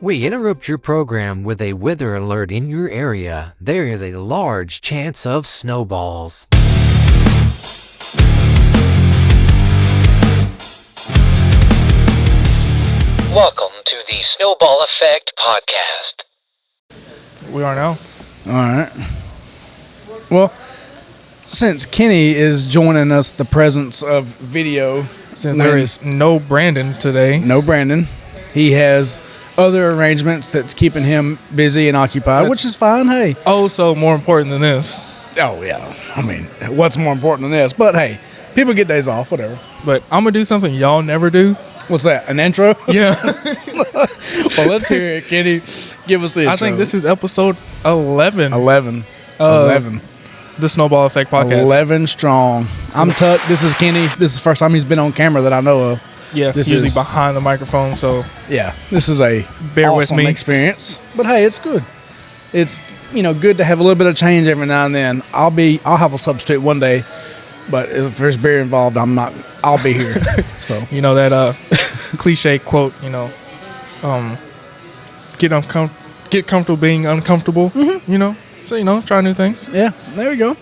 We interrupt your program with a weather alert in your area. There is a large chance of snowballs. Welcome to the Snowball Effect podcast. We are now. All right. Well, since Kenny is joining us, the presence of video. Since there is no Brandon today. No Brandon. He has other arrangements that's keeping him busy and occupied, which is fine. Hey. Oh, so more important than this. Oh, yeah. I mean, what's more important than this? But, hey, people get days off, whatever. But I'm going to do something y'all never do. What's that, an intro? Yeah. Well, let's hear it, Kenny. Give us the intro. I think this is episode 11. 11. The Snowball Effect podcast. 11 strong. I'm Tuck. This is Kenny. This is the first time he's been on camera that I know of. Yeah, this usually is behind the microphone, so yeah, this is a bear awesome with me experience. But hey, it's good. It's good to have a little bit of change every now and then. I'll have a substitute one day, but if there's beer involved, I'll be here. So that cliche quote, get comfortable being uncomfortable. Mm-hmm. So try new things. Yeah, there we go.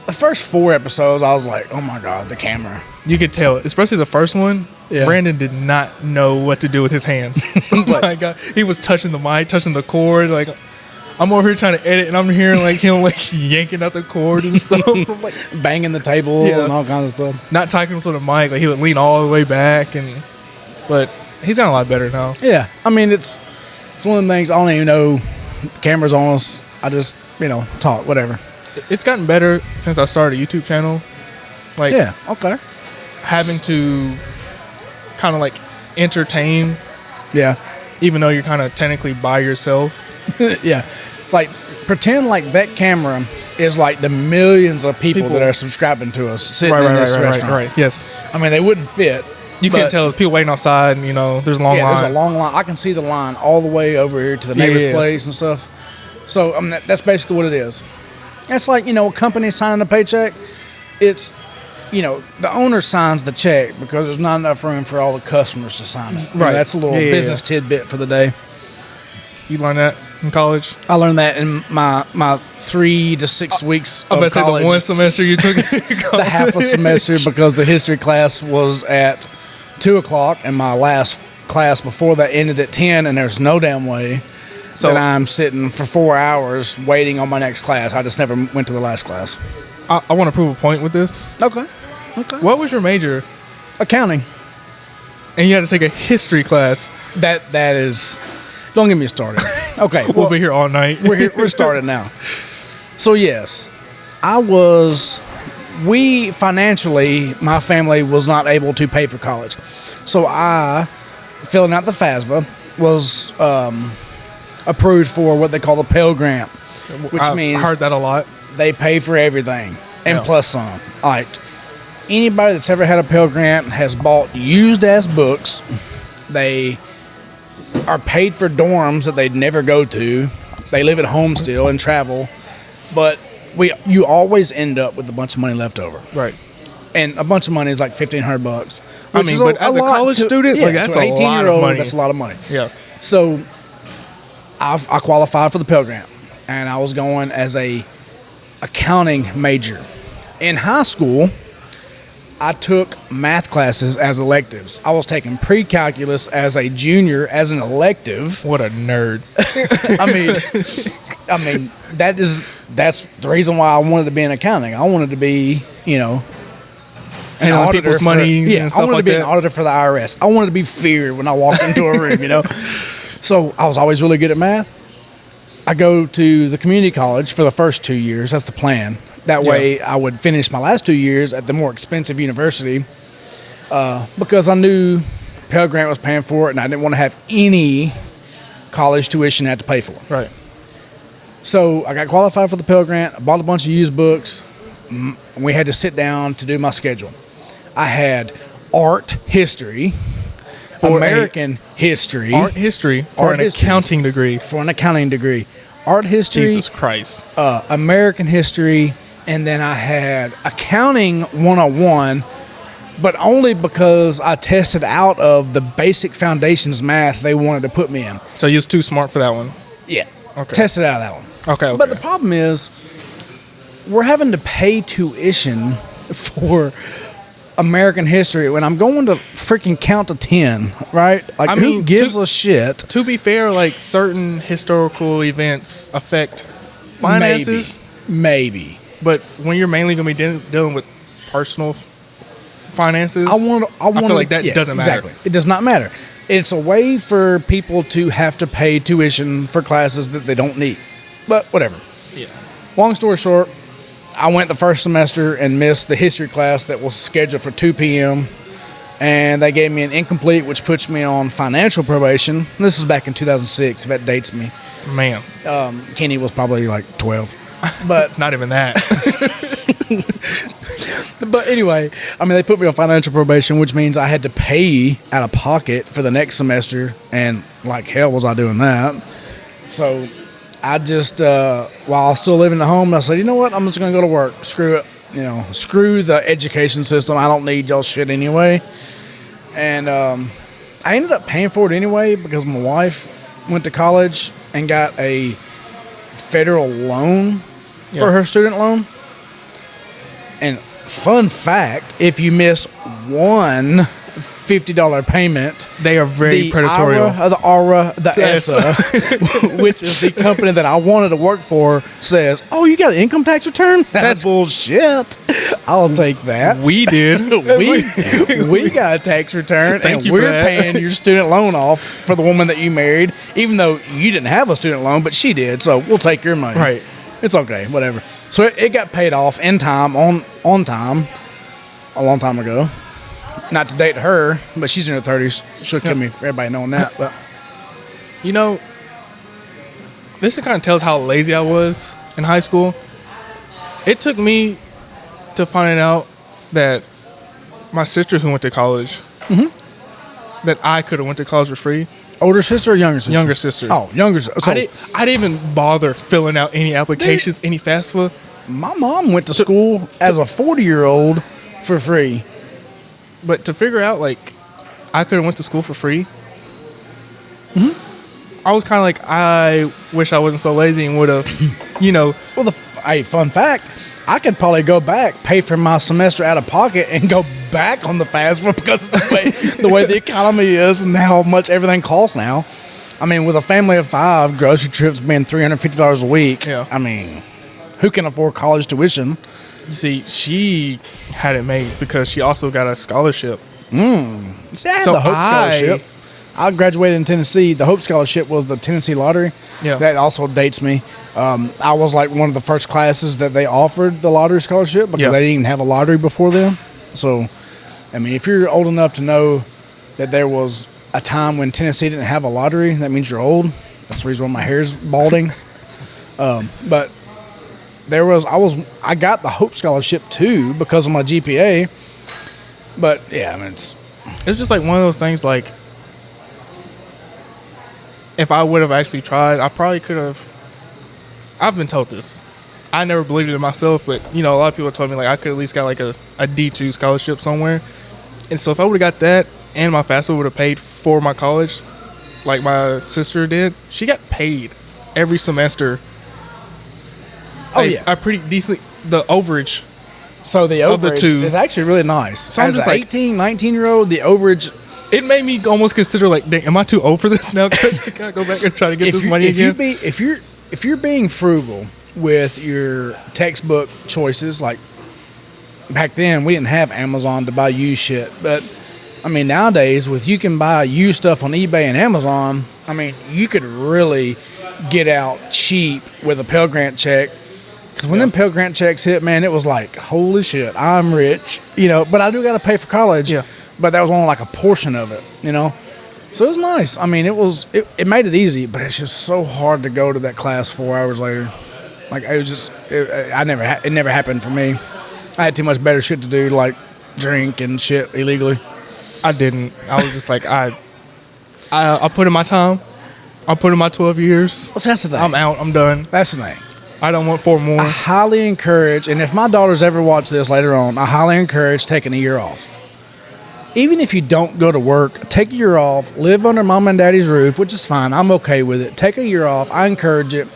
The first 4 episodes, I was like, oh my God, the camera. You could tell, especially the first one, yeah. Brandon did not know what to do with his hands. Oh my God. He was touching the mic, touching the cord. Like, I'm over here trying to edit, and I'm hearing him yanking out the cord and stuff. I'm like, banging the table and all kinds of stuff. Not talking to the mic. Like, he would lean all the way back. But he's gotten a lot better now. Yeah. I mean, it's one of the things, I don't even know the camera's on us. I just, talk, whatever. It's gotten better since I started a YouTube channel. Yeah, okay. Having to kind of entertain. Yeah. Even though you're kind of technically by yourself. Yeah. It's like, pretend like that camera is like the millions of people that are subscribing to us sitting in this restaurant. Right, yes. I mean, they wouldn't fit. You can't tell there's people waiting outside and, there's a long line. There's a long line. I can see the line all the way over here to the neighbor's place and stuff. So, I mean, that's basically what it is. It's like, a company signing a paycheck. It's, the owner signs the check because there's not enough room for all the customers to sign it. Right. That's a little business tidbit for the day. You learned that in college? I learned that in my 3 to 6 weeks of college. Say the one semester you took the half a semester because the history class was at 2 o'clock and my last class before that ended at 10, and there's no damn way that I'm sitting for 4 hours waiting on my next class. I just never went to the last class. I want to prove a point with this. Okay. What was your major? Accounting. And you had to take a history class. That is... Don't get me started. Okay. We'll be here all night. We're started now. So, yes. Financially, my family was not able to pay for college. So, filling out the FAFSA, was approved for what they call the Pell Grant, which means... I heard that a lot. They pay for everything, and plus some. Like, anybody that's ever had a Pell Grant has bought used-ass books. They are paid for dorms that they'd never go to. They live at home still and travel. But you always end up with a bunch of money left over. Right. And a bunch of money is like $1,500. I mean, but as a college student, that's a lot of money. That's a lot of money. Yeah. So I qualified for the Pell Grant, and I was going as a accounting major. In high school, I took math classes as electives. I was taking pre-calculus as a junior as an elective. What a nerd. I mean, that's the reason why I wanted to be in accounting. I wanted to be, an auditor people's money and stuff I wanted like to be that. an auditor for the IRS. I wanted to be feared when I walked into a room, So I was always really good at math. I go to the community college for the first 2 years. That's the plan. That way I would finish my last 2 years at the more expensive university because I knew Pell Grant was paying for it and I didn't want to have any college tuition I had to pay for. Right. So I got qualified for the Pell Grant. I bought a bunch of used books. We had to sit down to do my schedule. I had art history, American history. Art history for an accounting degree. For an accounting degree. Art history. Jesus Christ. American history. And then I had accounting 101, but only because I tested out of the basic foundations math they wanted to put me in. So you was too smart for that one. Yeah. Okay. Tested out of that one. Okay. But the problem is, we're having to pay tuition for American history when I'm going to freaking count to 10, right? Like, who gives a shit? To be fair, like, certain historical events affect finances. Maybe. But when you're mainly going to be dealing with personal finances, I feel like that doesn't matter. Exactly. It does not matter. It's a way for people to have to pay tuition for classes that they don't need. But whatever. Yeah. Long story short, I went the first semester and missed the history class that was scheduled for 2 p.m. And they gave me an incomplete, which puts me on financial probation. This was back in 2006, if that dates me. Man. Kenny was probably like 12. But not even that. But anyway, I mean, they put me on financial probation, which means I had to pay out of pocket for the next semester. And like hell was I doing that. So I just, while I was still living at home, I said, you know what? I'm just going to go to work. Screw it. You know, screw the education system. I don't need y'all shit anyway. And I ended up paying for it anyway because my wife went to college and got a federal loan for her student loan. And fun fact, if you miss one $50 payment, they are very predatory. The ESSA, which is the company that I wanted to work for, says, "Oh, you got an income tax return? That's bullshit. I'll take that." We did. we got a tax return, Thank and you we're for that. paying your student loan off for the woman that you married, even though you didn't have a student loan, but she did. So we'll take your money. Right. It's okay, whatever. So it got paid off in time, on time, a long time ago. Not to date her, but she's in her 30s. She'll kill me for everybody knowing that. But you know, this kind of tells how lazy I was in high school. It took me to find out that my sister who went to college, that I could have went to college for free. Older sister or younger sister? Younger sister. Oh, younger sister. So I didn't even bother filling out any applications, any FAFSA. My mom went to school as a 40-year-old for free. But to figure out, like, I could have went to school for free. I was kind of like, I wish I wasn't so lazy and would have, you know. Well, fun fact, I could probably go back, pay for my semester out of pocket, and go back on the FAFSA because of the way the economy is and how much everything costs now. I mean, with a family of 5, grocery trips being $350 a week. Yeah. I mean, who can afford college tuition? You see, she had it made because she also got a scholarship. See, I had the Hope Scholarship. I graduated in Tennessee. The Hope Scholarship was the Tennessee lottery. Yeah. That also dates me. I was like one of the first classes that they offered the lottery scholarship because they didn't even have a lottery before then. So, I mean, if you're old enough to know that there was a time when Tennessee didn't have a lottery, that means you're old. That's the reason why my hair's balding. But I got the Hope Scholarship too because of my GPA. But yeah, I mean, it's just like one of those things. Like, if I would have actually tried, I probably could have. I've been told this. I never believed it in myself, but you know, a lot of people told me like I could at least got like a D2 scholarship somewhere. And so if I would have got that and my FAFSA would have paid for my college, like my sister did, she got paid every semester. Oh yeah, a pretty decent the overage. So the of the overage two is actually really nice. So I'm As just an like 18, 19-year-old, the overage. It made me almost consider like, dang, am I too old for this now? Can I go back and try to get this money again? If you're being frugal with your textbook choices, like back then we didn't have Amazon to buy used shit, but I mean nowadays you can buy used stuff on eBay and Amazon. I mean you could really get out cheap with a Pell Grant check. Because when them Pell Grant checks hit, man, it was like, holy shit, I'm rich, you know. But I do got to pay for college. Yeah. But that was only like a portion of it, you know. So it was nice. I mean, it made it easy, but it's just so hard to go to that class 4 hours later. Like it was just, it never happened for me. I had too much better shit to do, like drink and shit illegally. I didn't. I was just like, I put in my time. I put in my 12 years. Well, that's the thing. I'm out. I'm done. That's the thing. I don't want 4 more. I highly encourage, and if my daughters ever watch this later on, I highly encourage taking a year off. even if you don't go to work, take a year off, live under mom and daddy's roof, which is fine. I'm okay with it. Take a year off. I encourage it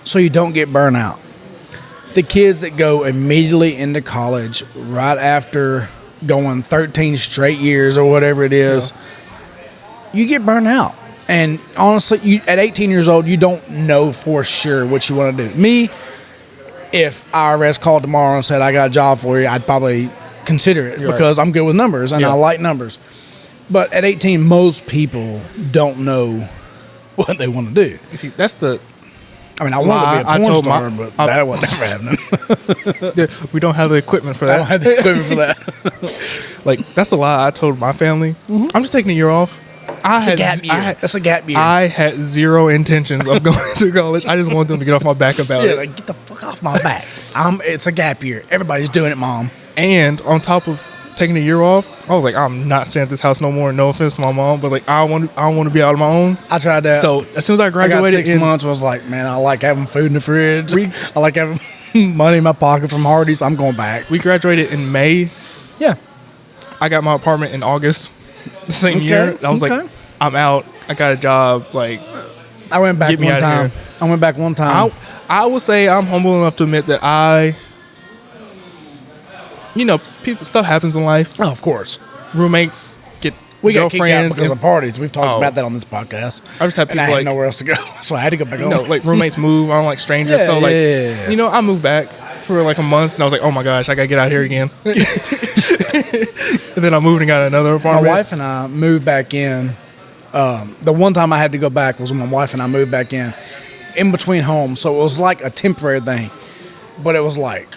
so you don't get burnt out. The kids that go immediately into college right after going 13 straight years or whatever it is, you get burnt out. And honestly, at 18 years old, you don't know for sure what you want to do. Me, if IRS called tomorrow and said, I got a job for you, I'd probably consider it because I'm good with numbers and I like numbers. But at 18, most people don't know what they want to do. You see, that's the... I mean, I wanted to be a porn star, but that was never happening. We don't have the equipment for that. I don't have the equipment for that. Like, that's the lie I told my family. I'm just taking a year off. That's a gap year. I had zero intentions of going to college. I just wanted them to get off my back about it. Like, get the fuck off my back. It's a gap year. Everybody's doing it, Mom. And on top of taking a year off, I was like, I'm not staying at this house no more. No offense to my mom, but like, I want to be out on my own. I tried that. So as soon as I graduated, I got 6 months. I was like, man, I like having food in the fridge. I like having money in my pocket from Hardee's. I'm going back. We graduated in May. Yeah. I got my apartment in August the same year. I was like, I'm out. I got a job. Like, I went back one time. I went back one time. I will say I'm humble enough to admit that stuff happens in life. Oh, of course. Roommates get we got kicked out girlfriends because of parties. We've talked about that on this podcast. I just had people and I had nowhere else to go, so I had to go back home. Like roommates move. I don't like strangers, I moved back for like a month, and I was like, oh my gosh, I gotta get out here again. And then I moved and got another apartment. My wife and I moved back in. The one time I had to go back was when my wife and I moved back in between homes. So it was like a temporary thing, but it was like,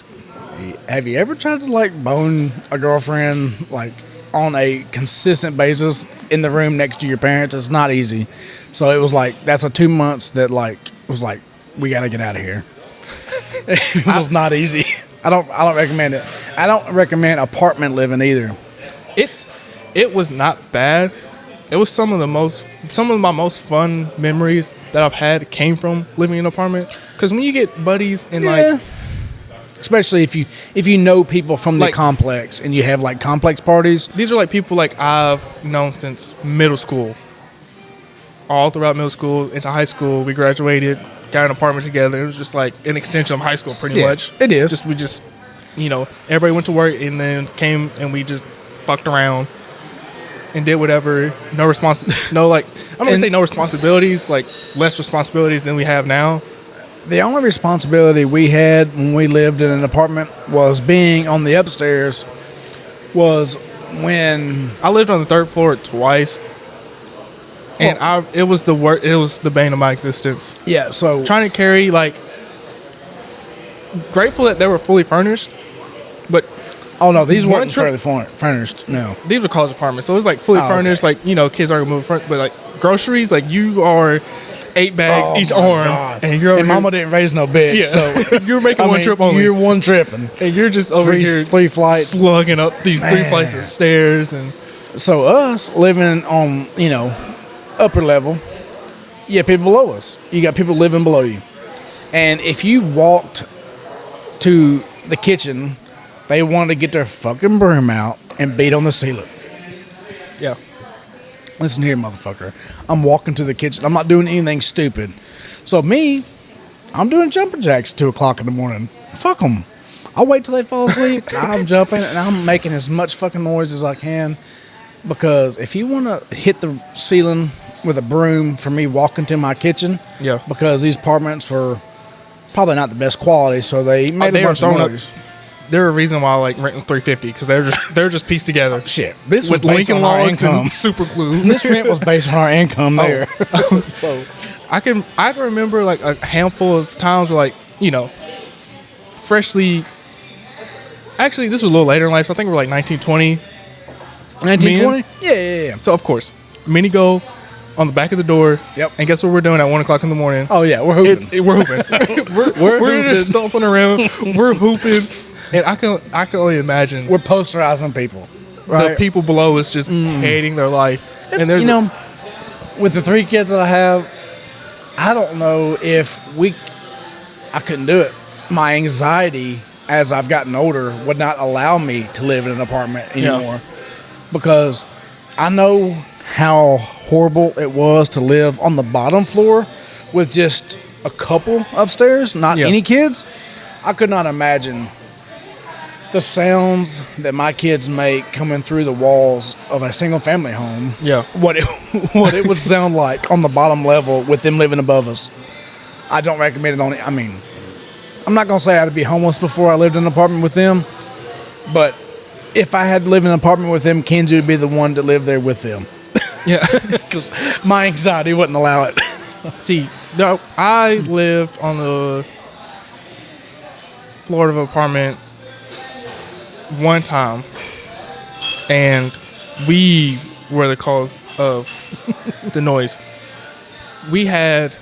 have you ever tried to like bone a girlfriend like on a consistent basis in the room next to your parents? It's not easy. So it was like, that's a 2 months that like was like, we got to get out of here. It was not easy. I don't recommend it. I don't recommend apartment living either. It was not bad. It was some of my most fun memories that I've had came from living in an apartment. Because when you get buddies and like, especially if you know people from the complex and you have like complex parties. These are like people like I've known since middle school. All throughout middle school into high school, we graduated, got an apartment together. It was just like an extension of high school, pretty much. It is. We just everybody went to work and then came and we just fucked around and did whatever. I'm gonna say no responsibilities, like less responsibilities than we have now. The only responsibility we had when we lived in an apartment was being on the upstairs. Was when I lived on the third floor twice, and it was the bane of my existence. Yeah, so trying to carry grateful that they were fully furnished, but these weren't fully furnished. No, these were college apartments, so it was like fully furnished. Okay. Like kids aren't gonna move front, but like groceries, like you are 8 bags each arm, God. And Mama didn't raise no bitch, so you're making one trip only. You're one tripping, and you're just over here three flights, slugging up these 3 flights of stairs, and so us living on upper level, you have people below us. You got people living below you, and if you walked to the kitchen, they wanted to get their fucking broom out and beat on the ceiling. Yeah. Listen here, motherfucker. I'm walking to the kitchen. I'm not doing anything stupid. So I'm doing jumping jacks at 2 o'clock in the morning. Fuck them. I'll wait till they fall asleep. I'm jumping and I'm making as much fucking noise as I can. Because if you want to hit the ceiling with a broom for me walking to my kitchen, because these apartments were probably not the best quality, so they made a bunch of noise. They're a reason why rent was $350 because they're just pieced together. Shit, this was based on our income. Super glue. This rent was based on our income there. So I can remember like a handful of times where freshly. Actually, this was a little later in life, so I think we're like 1920. 1920? Yeah. So of course, mini go on the back of the door. Yep. And guess what we're doing at 1 o'clock in the morning? Oh yeah, we're hooping. We're hooping. we're just stomping around. We're hooping. And I can only imagine. We're posterizing people. Right? The people below us just hating their life. And there's with the 3 kids that I have, I don't know if I couldn't do it. My anxiety as I've gotten older would not allow me to live in an apartment anymore. because I know how horrible it was to live on the bottom floor with just a couple upstairs, not any kids. I could not imagine the sounds that my kids make coming through the walls of a single family home. Yeah. What it would sound like on the bottom level with them living above us. I don't recommend it on it. I mean, I'm not going to say I'd be homeless before I lived in an apartment with them, but if I had to live in an apartment with them, Kenzie would be the one to live there with them. Yeah. Because my anxiety wouldn't allow it. See, I lived on the floor of an apartment one time, and we were the cause of the noise. We had,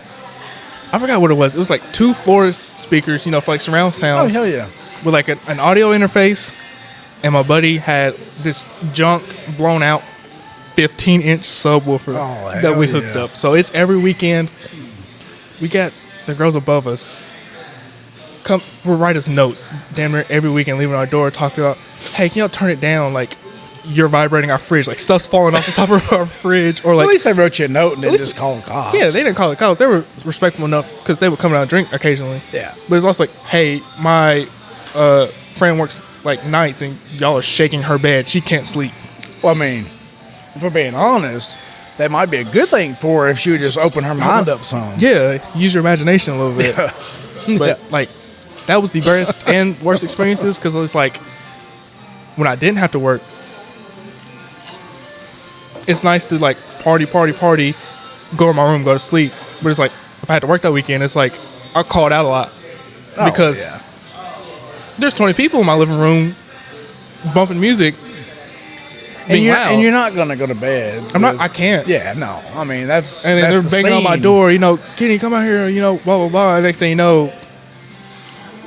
I forgot what it was. It was like 2 floor speakers, for like surround Oh, sounds. hell yeah. With like an audio interface, and my buddy had this junk blown out 15-inch subwoofer that we hooked up. So it's every weekend. We got the girls above us will write us notes damn near every weekend, leaving our door, talking about, hey, can y'all turn it down? Like, you're vibrating our fridge. Like, stuff's falling off the top of our fridge. Or like, at least they wrote you a note and didn't just call the cops. Yeah, they didn't call the cops. They were respectful enough because they would come out and drink occasionally. Yeah. But it's also like, hey, my friend works like nights and y'all are shaking her bed. She can't sleep. Well, I mean, if we're being honest, that might be a good thing for her if she would just open her mind up some. Yeah, use your imagination a little bit. Yeah. But like, that was the best and worst experiences because it's like, when I didn't have to work, it's nice to like party, go in my room, go to sleep. But it's like, if I had to work that weekend, it's like, I called out a lot because there's 20 people in my living room bumping music. And you're not gonna go to bed. I can't. Yeah, no. I mean, that's and then that's they're banging on my door. Kenny, come out here. Blah blah blah. And next thing you know,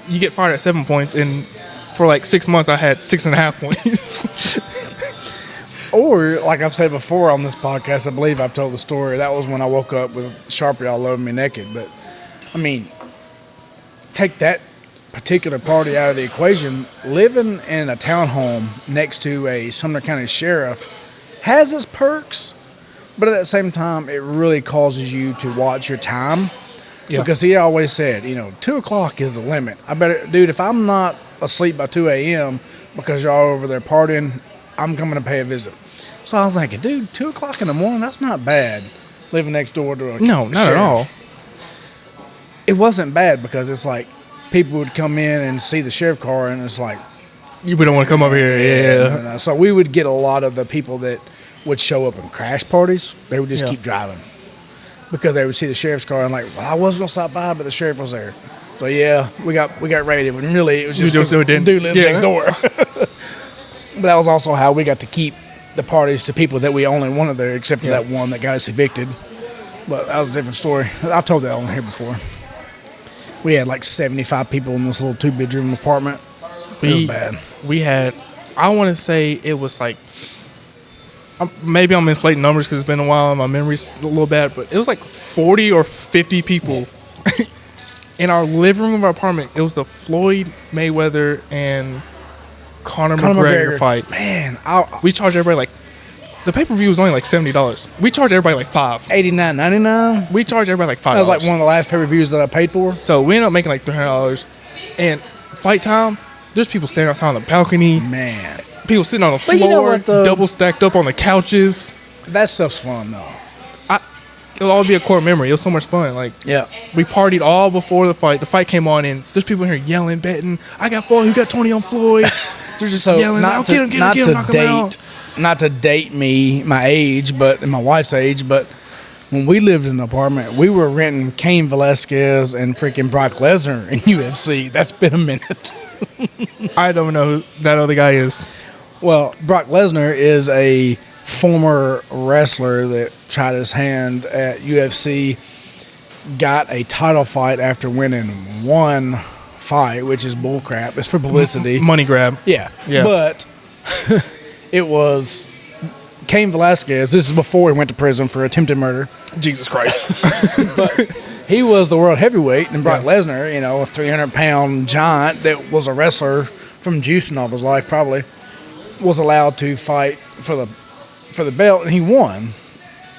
you get fired at 7 points, and for like 6 months, I had 6.5 points. Or, like I've said before on this podcast, I believe I've told the story. That was when I woke up with Sharpie all over me naked. But I mean, take that particular party out of the equation. Living in a townhome next to a Sumner County sheriff has its perks, but at the same time, it really causes you to watch your time. Yeah. Because he always said, 2 o'clock is the limit. I better, dude, if I'm not asleep by 2 a.m. because y'all over there partying, I'm coming to pay a visit. So I was thinking, dude, 2 o'clock in the morning, that's not bad. Living next door to a No, not sheriff. at all. It wasn't bad because it's like people would come in and see the sheriff car, and it's like, you don't want to come over here. Yeah. So we would get a lot of the people that would show up in crash parties. They would just keep driving because they would see the sheriff's car and like, well, I was gonna stop by, but the sheriff was there. So yeah, we got raided. But really, it was just dude lived next door. But that was also how we got to keep the parties to people that we only wanted there, except for that one that got us evicted. But that was a different story. I've told that on here before. We had like 75 people in this little 2-bedroom apartment. It was bad. We had, I want to say it was like, maybe I'm inflating numbers because it's been a while and my memory's a little bad, but it was like 40 or 50 people in our living room of our apartment. It was the Floyd Mayweather and Conor McGregor fight. Man, we charged everybody like, the pay-per-view was only like $70. We charged everybody like $5. $89.99. We charged everybody like $5. That was like one of the last pay-per-views that I paid for. So we ended up making like $300. And fight time, there's people standing outside on the balcony. Man. People sitting on the floor, double stacked up on the couches. That stuff's fun, though. It'll all be a core memory. It was so much fun. Like, yeah, we partied all before the fight. The fight came on, and there's people in here yelling, betting. I got Floyd. Who got 20 on Floyd? They're just yelling. Get him, knock him out. Not to date me, my age, but and my wife's age, but when we lived in an apartment, we were renting Cain Velasquez and freaking Brock Lesnar in UFC. That's been a minute. I don't know who that other guy is. Well, Brock Lesnar is a former wrestler that tried his hand at UFC, got a title fight after winning one fight, which is bullcrap. It's for publicity. Money grab. Yeah. But it was Cain Velasquez. This is before he went to prison for attempted murder. Jesus Christ. But he was the world heavyweight, and Brock Lesnar, a 300-pound giant that was a wrestler from juicing all of his life, probably, was allowed to fight for the belt, and he won.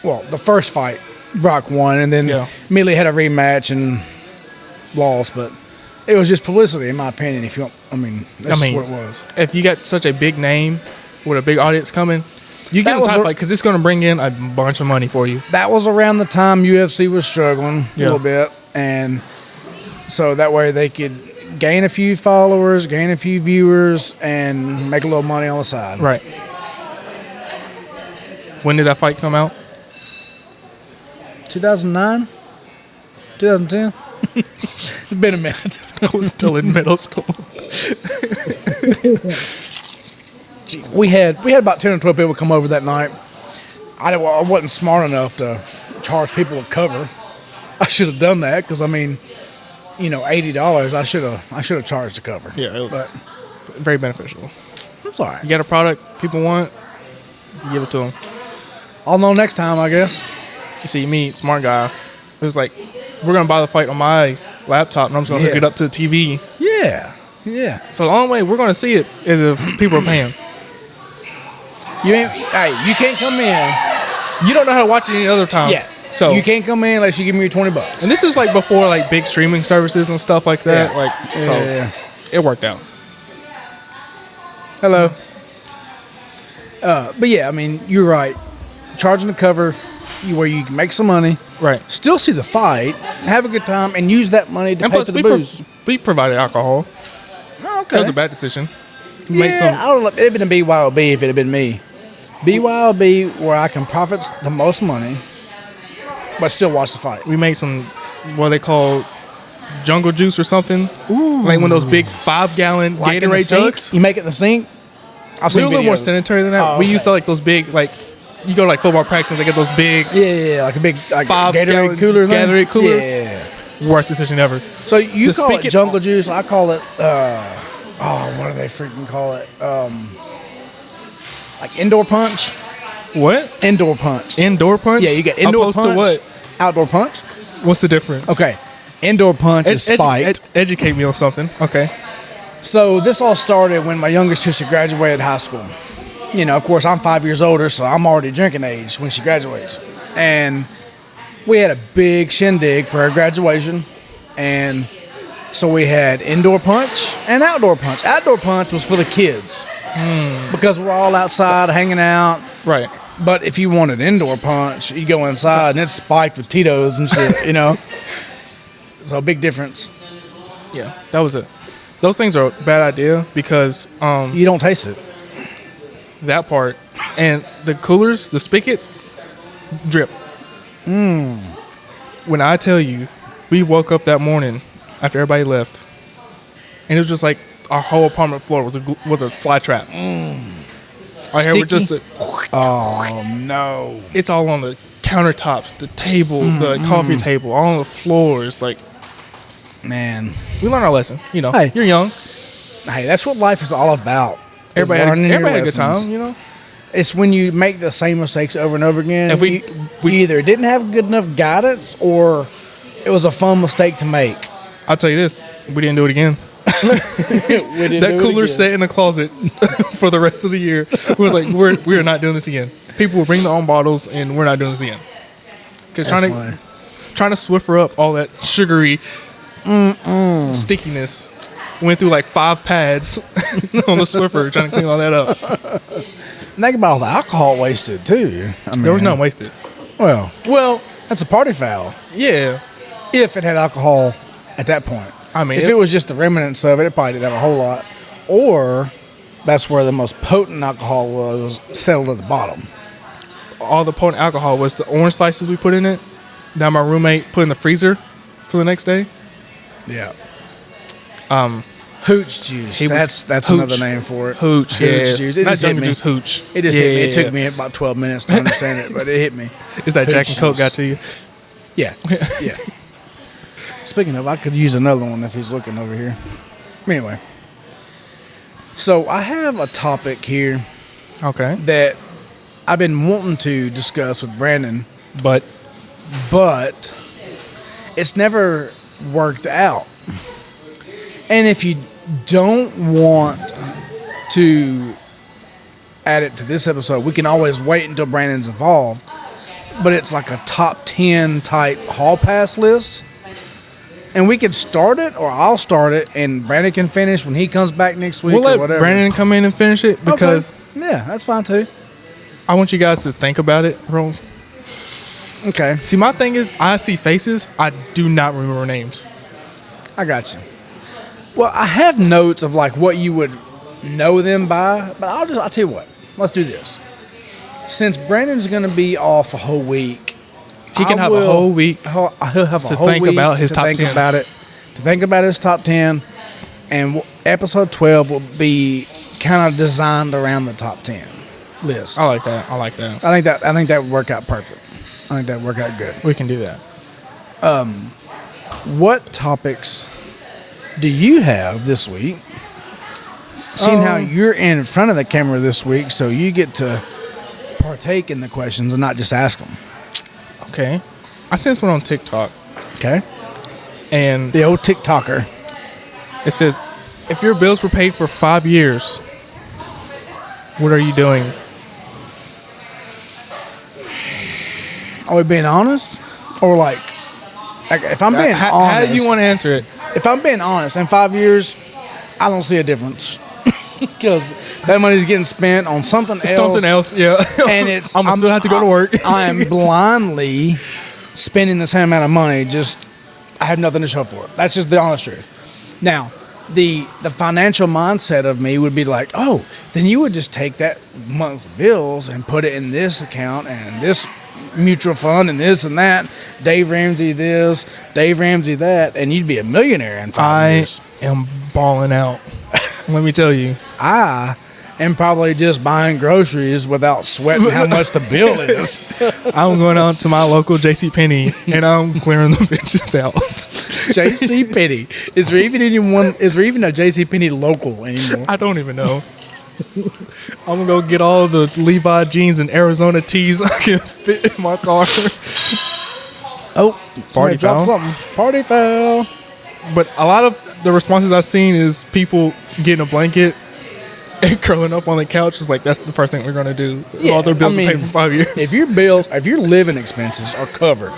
Well, the first fight, Brock won, and then immediately had a rematch and lost. But it was just publicity, in my opinion. That's what it was. If you got such a big name with a big audience coming, you get a title fight because it's going to bring in a bunch of money for you. That was around the time UFC was struggling a little bit, and so that way they could gain a few followers, gain a few viewers, and make a little money on the side. Right. When did that fight come out? 2009? 2010? It's been a minute. I was still in middle school. We had about 10 or 12 people come over that night. I wasn't smart enough to charge people a cover. I should have done that because, $80. I should have charged a cover. Yeah, it was very beneficial. It's all right. You got a product people want, you give it to them. I'll know next time, I guess. You see, me, smart guy, it was like, we're going to buy the fight on my laptop, and I'm just going to hook it up to the TV. Yeah. So the only way we're going to see it is if people are paying. You can't come in. You don't know how to watch it any other time. Yeah. So you can't come in unless you give me your $20. And this is like before like big streaming services and stuff like that. Yeah. It worked out. Hello. But yeah, you're right. Charging the cover where you can make some money. Right. Still see the fight, have a good time, and use that money to pay for the booze. We provided alcohol. Oh, okay. That was a bad decision. I don't know. It'd been a BYOB if it had been me. BYOB where I can profit the most money, but still watch the fight. We made some, what they call jungle juice or something. Ooh. Like one of those big 5-gallon like Gatorade jugs. You make it in the sink? We're a little more sanitary than that. Oh, we used to like those big, like, you go to like football practice, they get those big. Yeah, like a big 5 Gatorade cooler. Gatorade cooler. Yeah. Worst decision ever. So you call it jungle juice. I call it, what do they freaking call it? Like indoor punch. What? Indoor punch. Indoor punch? Yeah, you get indoor punch. To what? Outdoor punch. What's the difference? Okay. Indoor punch is spiked. Educate me on something. Okay. So this all started when my youngest sister graduated high school. Of course, I'm 5 years older, so I'm already drinking age when she graduates. And we had a big shindig for her graduation. And so we had indoor punch and outdoor punch. Outdoor punch was for the kids because we're all outside hanging out. Right. But if you wanted indoor punch, you go inside and it's spiked with Tito's and shit, So big difference. Yeah, that was it. Those things are a bad idea because you don't taste it. That part and the coolers, the spigots, drip. When I tell you, we woke up that morning after everybody left, and it was just like our whole apartment floor was a fly trap. Our hair was just oh no! It's all on the countertops, the table, the coffee table, all on the floors. Like, man, we learned our lesson. Hey, you're young. Hey, that's what life is all about. Everybody had a good time. It's when you make the same mistakes over and over again. If we either didn't have good enough guidance or it was a fun mistake to make. I'll tell you this: we didn't do it again. That cooler sat in the closet for the rest of the year. We was like, we are not doing this again. People will bring their own bottles, and we're not doing this again. Because trying to Swiffer up all that sugary stickiness. Went through like 5 pads on the Swiffer trying to clean all that up. Think about all the alcohol wasted too. There was none wasted. Well, that's a party foul. Yeah, if it had alcohol at that point. If it was just the remnants of it, it probably didn't have a whole lot. Or that's where the most potent alcohol was settled at the bottom. All the potent alcohol was the orange slices we put in it that my roommate put in the freezer for the next day. Yeah. Hooch juice. That's hooch. Another name for it. Hooch juice. It Not just hit me. Juice, hooch. It just hit me. It took me about 12 minutes to understand it, but it hit me. Is that hooch Jack and Coke juice. got to you? Yeah. Yeah. Speaking of, I could use another one if he's looking over here. Anyway. So I have a topic here. Okay. That I've been wanting to discuss with Brandon. But it's never worked out. And if you don't want to add it to this episode. We can always wait until Brandon's involved, but it's like a top 10 type hall pass list. And we could start it, or I'll start it, and Brandon can finish when he comes back next week. We'll or let whatever. Brandon come in and finish it because Yeah, that's fine too. I want you guys to think about it, bro. Okay, See, my thing is, I see faces. I do not remember names. I got you. Well, I have notes of like what you would know them by, but I'll tell you what. Let's do this. Since Brandon's going to be off a whole week, He can have a whole week He'll have a to whole think week about his to top think 10. about it, to think about his top 10, and episode 12 will be kind of designed around the top 10 list. I like that. I like that. I think that would work out perfect. I think that would work out good. We can do that. What topics do you have this week? Seeing how you're in front of the camera this week, so you get to partake in the questions and not just ask them. Okay. I seen this one on TikTok, Okay? and The old TikToker. it says, if your bills were paid for 5 years, what are you doing? Are we being honest? Or like if I'm being How honest, do you want to answer it? if I'm being honest, in 5 years, I don't see a difference. Because that money's getting spent on something else. Something else, yeah. And it's I'm gonna still have to go to work. I am blindly spending the same amount of money. Just I have nothing to show for it. That's just the honest truth. Now, the financial mindset of me would be like, oh, then you would just take that month's bills and put it in this account and this mutual fund and this and that. Dave Ramsey this, Dave Ramsey that, and you'd be a millionaire in 5 years. I am balling out. Let me tell you. I am probably just buying groceries without sweating how much the bill is. I'm going out to my local JCPenney and I'm clearing the bitches out. JC Penney. Is there even a JC Penney local anymore? I don't even know. I'm gonna go get all the Levi jeans and Arizona tees I can fit in my car. Oh, Party dropped foul. something. Party foul. But a lot of the responses I've seen is people getting a blanket and curling up on the couch. It's like that's the first thing we're gonna do. All their bills are paid for 5 years. If your living expenses are covered,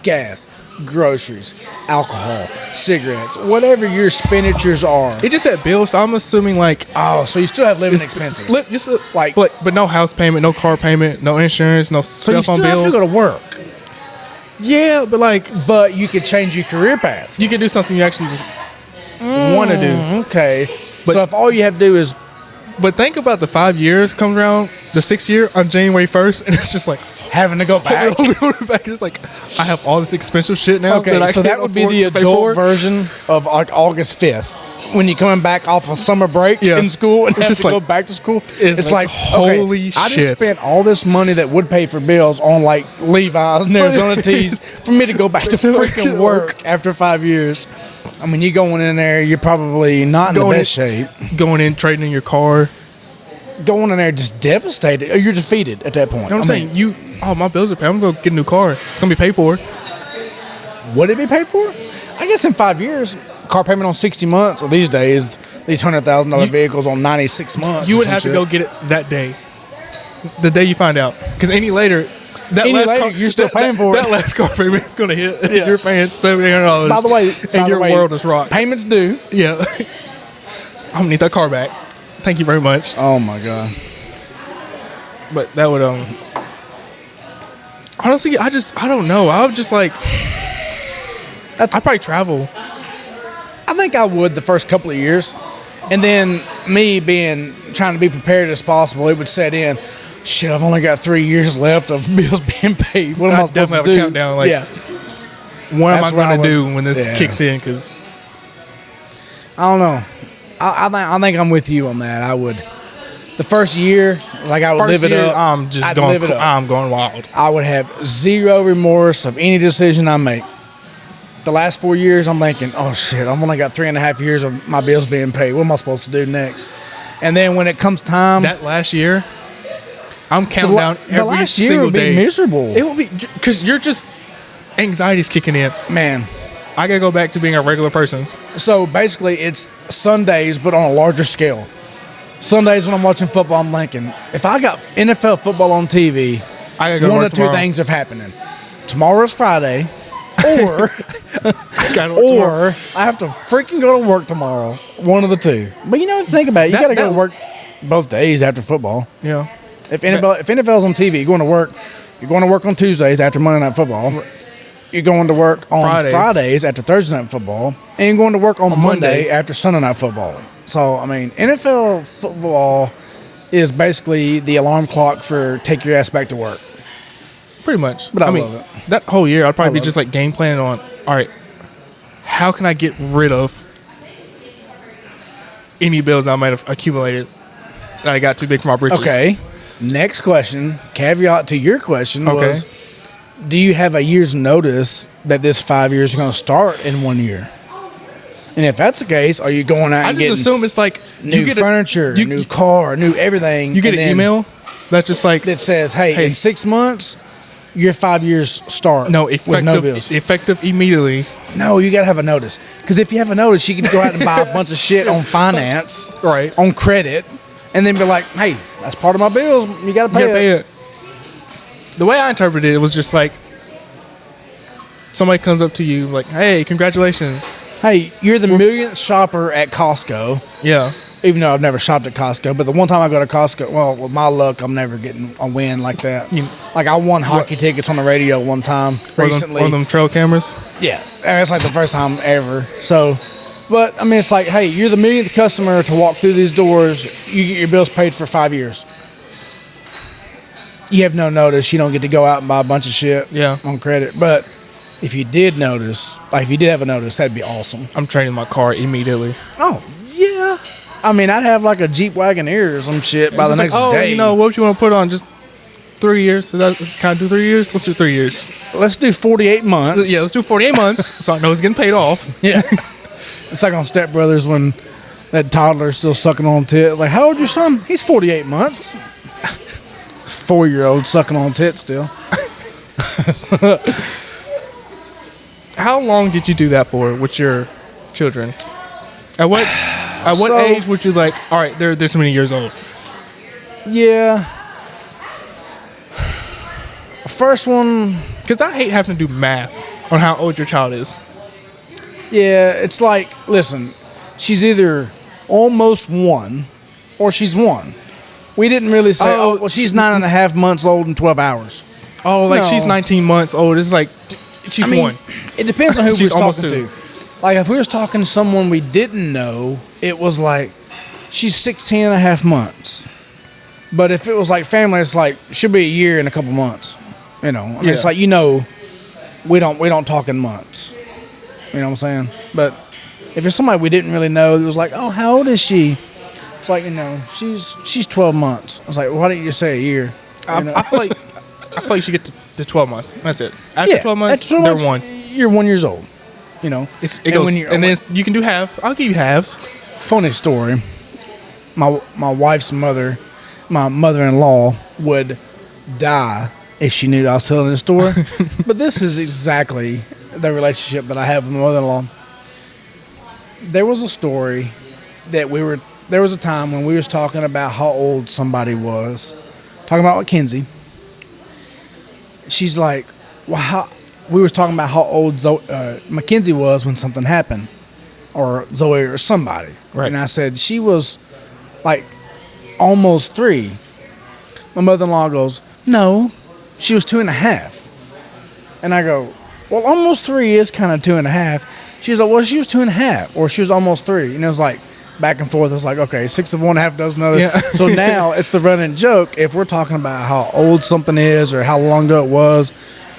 gas, groceries, alcohol, cigarettes, whatever your expenditures are. It just said bills, so I'm assuming like Oh, so you still have living expenses. like, but no house payment, no car payment, no insurance, no so cell you phone still bill. have to go to work, Yeah, but like but you could change your career path. you can do something you actually want to do. Okay. But- So if all you have to do is But think about the 5 years comes around, the 6th year on January 1st, and it's just like having to go back. it's like I have all this expensive shit now. Okay, I so can't that would be afford the to pay for. adult version of like August 5th. When you're coming back off of summer break Yeah. in school and It's have just to go like- back to school, it's like, holy I just shit. spent all this money that would pay for bills on like Levi's and Arizona tees for me to go back to freaking work after 5 years. I mean, you going in there, you're probably not in the Going best shape. Going in, trading in your car. Going in there just devastated. Or you're defeated at that point. You know what I'm saying? My bills are paid. I'm going to get a new car. It's going to be paid for. Would it be paid for? I guess in 5 years, car payment on 60 months, or these days, these $100,000 vehicles on 96 months. You or would some have to shit. go get it that day. The day you find out. Because any later, You're still paying for it. That last car payment is going to hit. Yeah. You're paying $700. By the way, and your world is rocked. Payments due. Yeah. I'm going to need that car back. Thank you very much. Oh my god. But that would honestly, I don't know. I would just like I'd probably travel. I think I would the first couple of years, and then me trying to be prepared as possible, it would set in. Shit, I've only got 3 years left of bills being paid. What am I I'd supposed to definitely do? have a countdown. Like, yeah, what am That's I what I going to would- do when this yeah. kicks in? Because I don't know. I think I'm with you on that. I would. The first year, like I would live it up. I'm just I'd going. live it up. I'm going wild. I would have zero remorse of any decision I make. The last 4 years, I'm thinking, oh shit, I've only got 3.5 years of my bills being paid. What am I supposed to do next? And then when it comes time, That last year, I'm counting down the every last year single would be day. miserable. It will be because you're just anxiety's kicking in. Man, I gotta go back to being a regular person. so basically it's Sundays, but on a larger scale. Sundays when I'm watching football, I'm thinking, if I got NFL football on TV, I gotta go to one work of two tomorrow. things are happening. Tomorrow's Friday, or Gotta work tomorrow. I have to freaking go to work tomorrow. One of the two. But you know, think about it. You got to go to work both days after football. Yeah. If NFL's on TV, you're going to work. You're going to work on Tuesdays after Monday Night Football. You're going to work on Fridays after Thursday Night Football, and you're going to work on Monday after Sunday Night Football. So, I mean, NFL football is basically the alarm clock for take your ass back to work. Pretty much. But I mean, love it. That whole year, I'd probably be just like game planning on, all right, how can I get rid of any bills I might have accumulated that I got too big for my britches? Okay. Next question, caveat to your question was, do you have a year's notice that this 5 years is going to start in 1 year? And if that's the case, are you going out I and just getting assume it's like new furniture, new car, new everything? You get an email that's just like that says, hey, in 6 months, your 5 years start. No, with no bills. effective immediately. No, you got to have a notice. Because if you have a notice, you can go out and buy a bunch of shit on finance, right, on credit, and then be like, hey, that's part of my bills. You got to pay it. The way I interpreted it was just like somebody comes up to you like, hey, congratulations. Hey, you're the millionth shopper at Costco. Yeah. Even though I've never shopped at Costco, but the one time I go to Costco, well, with my luck, I'm never getting a win like that. Like I won hockey tickets on the radio one time recently. One of them trail cameras? Yeah. And it's like the first time ever. So, but I mean, it's like, hey, you're the millionth customer to walk through these doors. You get your bills paid for 5 years. You have no notice. You don't get to go out and buy a bunch of shit on credit. But if you did notice, like if you did have a notice, that'd be awesome. I'm trading my car immediately. Oh, yeah. I mean, I'd have like a Jeep Wagoneer or some shit by the next day. You know, what would you want to put on? Just 3 years? Can I do 3 years? Let's do 3 years. Let's do 48 months. Yeah, let's do 48 months so I know it's getting paid off. Yeah. It's like on Step Brothers when that toddler's still sucking on tits. Like, how old your son? He's 48 months. 4-year-old sucking on tits still. How long did you do that for with your children? At what age would you like, all right, they're this many years old? Yeah. First one. Because I hate having to do math on how old your child is. Yeah, it's like, listen, she's either almost 1 or she's 1. We didn't really say, well, she's 9.5 months old and 12 hours. Oh, like she's 19 months old. It's like, she's 1. It depends on who we're talking 2. to. Like, if we was talking to someone we didn't know, it was like, she's 16.5 months. But if it was like family, it's like, she'll be a year and a couple months. You know, I mean, it's like, you know, we don't talk in months. You know what I'm saying? But if it's somebody we didn't really know, it was like, oh, how old is she? It's like, you know, she's 12 months. I was like, well, why didn't you say a year? I feel like you should get to 12 months. That's it. After 12 months, they're 1. You're 1 year old. You know, it goes, and then you can do halves. I'll give you halves. Funny story. My wife's mother, my mother-in-law, would die if she knew I was telling this story. But this is exactly the relationship that I have with my mother-in-law. There was a story that there was a time when we was talking about how old somebody was. Talking about Mackenzie. She's like, well, we was talking about how old Mackenzie was when something happened. Or Zoe or somebody. Right. And I said, she was like almost 3. My mother-in-law goes, no, she was 2.5. And I go, well, almost 3 is kind of 2.5. She was like, well, she was 2.5, or she was almost 3. And it was like back and forth. It was like, okay, 6 of one, half dozen other. Yeah. So now it's the running joke. If we're talking about how old something is or how long ago it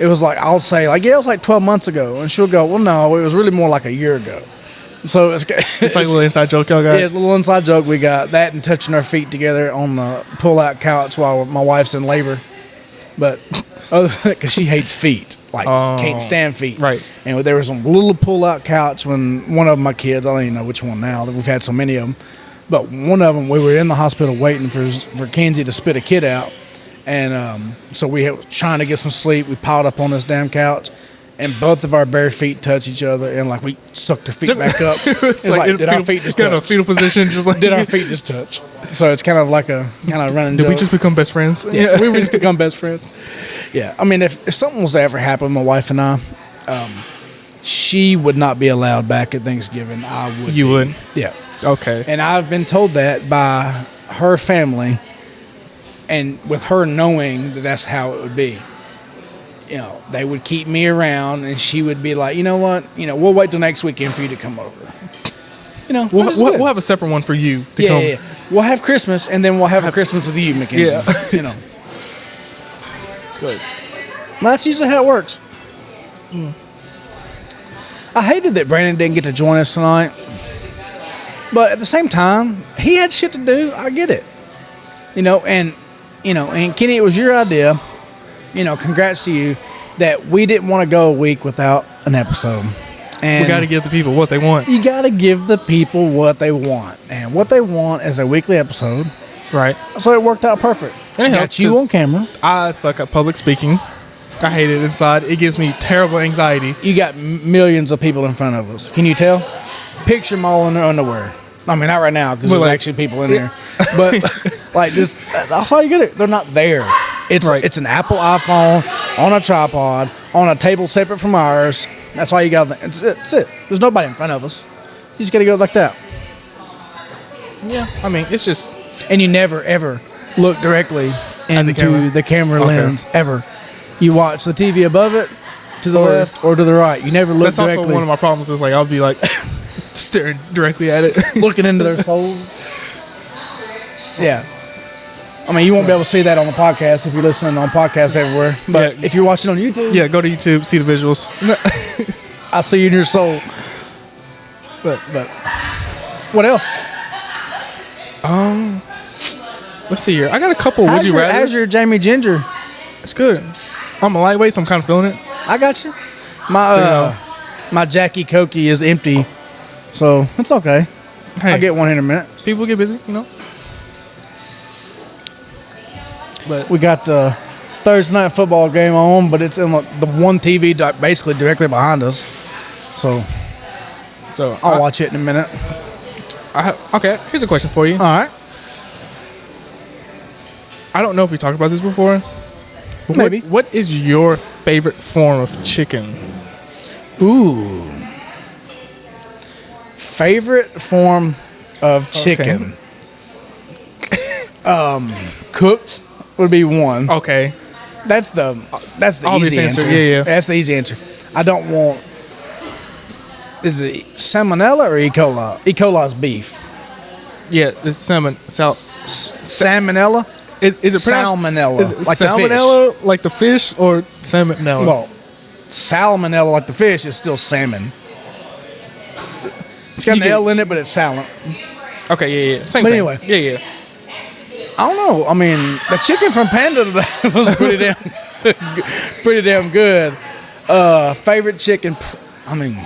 was like, I'll say like, yeah, it was like 12 months ago. And she'll go, well, no, it was really more like a year ago. So it's like a little inside joke y'all got? Yeah, a little inside joke we got. That and touching our feet together on the pull-out couch while my wife's in labor. But other than that, because she hates feet. Like, can't stand feet. Right. And there was a little pull-out couch when one of my kids, I don't even know which one now, that we've had so many of them, but one of them, we were in the hospital waiting for Kenzie to spit a kid out. And so we were trying to get some sleep. We piled up on this damn couch. and both of our bare feet touch each other, and like we sucked our feet back up. It's like did our feet just got touch? a fetal position, just like Did our feet just touch? So it's kind of like a running Did joke. we just become best friends? Yeah, we would just become best friends. Yeah, I mean, if something was to ever happen, my wife and I, she would not be allowed back at Thanksgiving. I would. You would? Yeah. Okay. And I've been told that by her family, and with her knowing that that's how it would be. You know, they would keep me around, and she would be like, you know what? You know, we'll wait till next weekend for you to come over. You know, we'll have a separate one for you to come. Yeah. We'll have Christmas, and then we'll have a Christmas with you, Mackenzie. Yeah. You know. Good. Well, that's usually how it works. I hated that Brandon didn't get to join us tonight. But at the same time, he had shit to do. I get it. And Kenny, it was your idea. Congrats to you that we didn't want to go a week without an episode. And we got to give the people what they want. You got to give the people what they want. And what they want is a weekly episode. Right. So it worked out perfect. And it got helps you on camera. I suck at public speaking. I hate it inside. It gives me terrible anxiety. You got millions of people in front of us. Can you tell? Picture them all in their underwear. I mean, not right now because there's actually people in there. But just that's how you get it. They're not there. It's an Apple iPhone on a tripod on a table separate from ours. That's all you got. It's it. There's nobody in front of us. You just got to go like that. Yeah. I mean, it's just. And you never ever look directly into the camera lens ever. You watch the TV above it, to the left or to the right. You never look directly. That's also one of my problems. Is like I'll be like staring directly at it, looking into their soul. Yeah. I mean, you won't be able to see that on the podcast if you're listening on podcasts everywhere. But if you're watching on YouTube, go to YouTube, see the visuals. I see you in your soul. But what else? Let's see here. I got a couple. Would you rather? How's your Jamie Ginger? It's good. I'm a lightweight, so I'm kind of feeling it. I got you. My Jackie Cokie is empty, so it's okay. Hey, I'll get one in a minute. People get busy, But we got the Thursday night football game on, but it's in the one TV basically directly behind us. So I'll watch it in a minute. Okay, here's a question for you. All right. I don't know if we talked about this before. But Maybe. What is your favorite form of chicken? Ooh. Favorite form of chicken. Okay. Cooked would be one. Okay. That's the obvious easy answer. Yeah. That's the easy answer. I don't want. Is it salmonella or E. coli? E. coli's beef. Yeah, it's Salmonella. Is it salmonella? Is it like salmonella, like the fish, or salmonella? Well, salmonella, like the fish, is still salmon. It's got an L in it, but it's salmon. Okay, yeah. Same but thing. Anyway, yeah. I don't know. I mean, the chicken from Panda today was pretty damn good. Favorite chicken. I mean,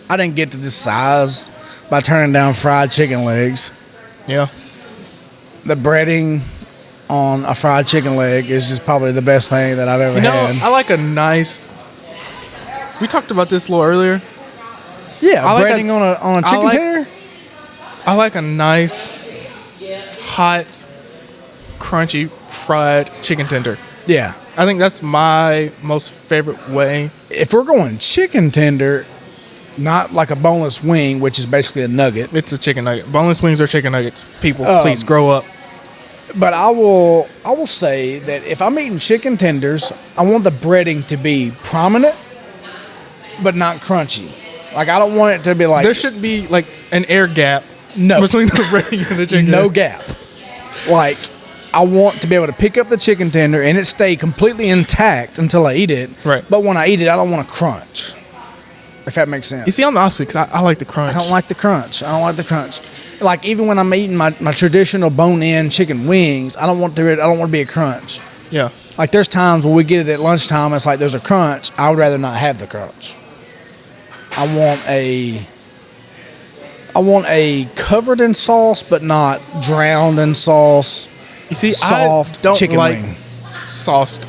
I didn't get to this size by turning down fried chicken legs. Yeah. The breading on a fried chicken leg is just probably the best thing that I've ever had. I like a nice. We talked about this a little earlier. Yeah, breading on a chicken tender. I like a nice, hot, crunchy fried chicken tender. Yeah, I think that's my most favorite way. If we're going chicken tender, not like a boneless wing, which is basically a nugget. It's a chicken nugget. Boneless wings are chicken nuggets. People, please grow up. But I will say that if I'm eating chicken tenders, I want the breading to be prominent, but not crunchy. Like, I don't want it to be like... There shouldn't be, like, an air gap between the breading and the chicken. No gap. Like, I want to be able to pick up the chicken tender and it stay completely intact until I eat it. Right. But when I eat it, I don't want to crunch. If that makes sense. You see, I'm the opposite because I like the crunch. I don't like the crunch. Like, even when I'm eating my traditional bone-in chicken wings, I don't want to be a crunch. Yeah. Like, there's times when we get it at lunchtime, it's like there's a crunch. I would rather not have the crunch. I want a covered in sauce, but not drowned in sauce. You see, soft I don't chicken like wing. sauced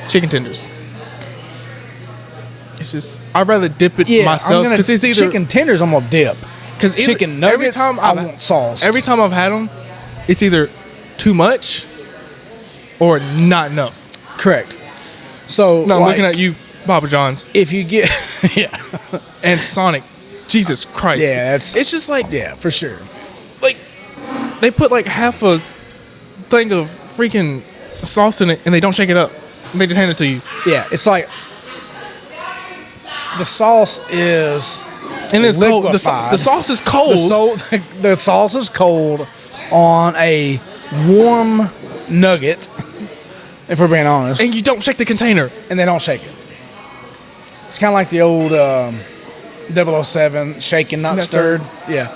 chicken tenders. it's just I'd rather dip it Yeah, myself because it's either chicken tenders. I'm gonna dip. because Chicken nuggets. I want sauce. Every time I've had them, it's either too much or not enough. Correct. So No, I'm like, looking at you, Papa John's if you get yeah, and Sonic. Jesus Christ! yeah, it's just like yeah, for sure. like they put like half a thing of freaking sauce in it and they don't shake it up. And they just hand it to you. Yeah, it's like the sauce is And it's cold. The liquefied. sauce is cold. The sauce is cold on a warm nugget, if we're being honest, and you don't shake the container. and they don't shake it. It's kind of like the old 007, shaken, not stirred. Yeah.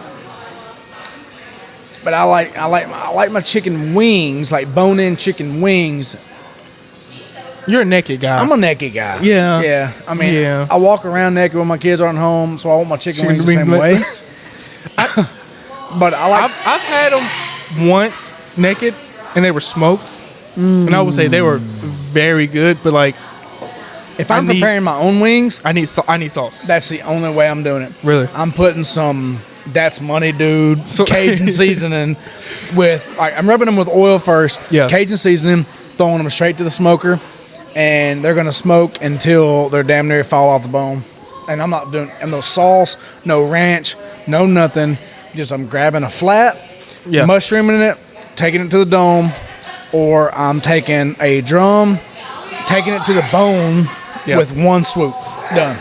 But I like my chicken wings, like bone-in chicken wings. You're a naked guy. I'm a naked guy. Yeah. Yeah. I mean, Yeah. I walk around naked when my kids aren't home, so I want my chicken wings the same way. But I like. I've had them once naked, and they were smoked, and I would say they were very good. But like, If I'm preparing my own wings, I need sauce. that's the only way I'm doing it. Really? I'm putting some That's Money Dude So- Cajun seasoning with, like, I'm rubbing them with oil first. Yeah. Cajun seasoning, throwing them straight to the smoker, and they're going to smoke until they're damn near fall off the bone. And I'm not doing no sauce, no ranch, no nothing. Just I'm grabbing a flat, Yeah. mushrooming it, taking it to the dome, or I'm taking a drum, taking it to the bone Yeah. with one swoop. Done.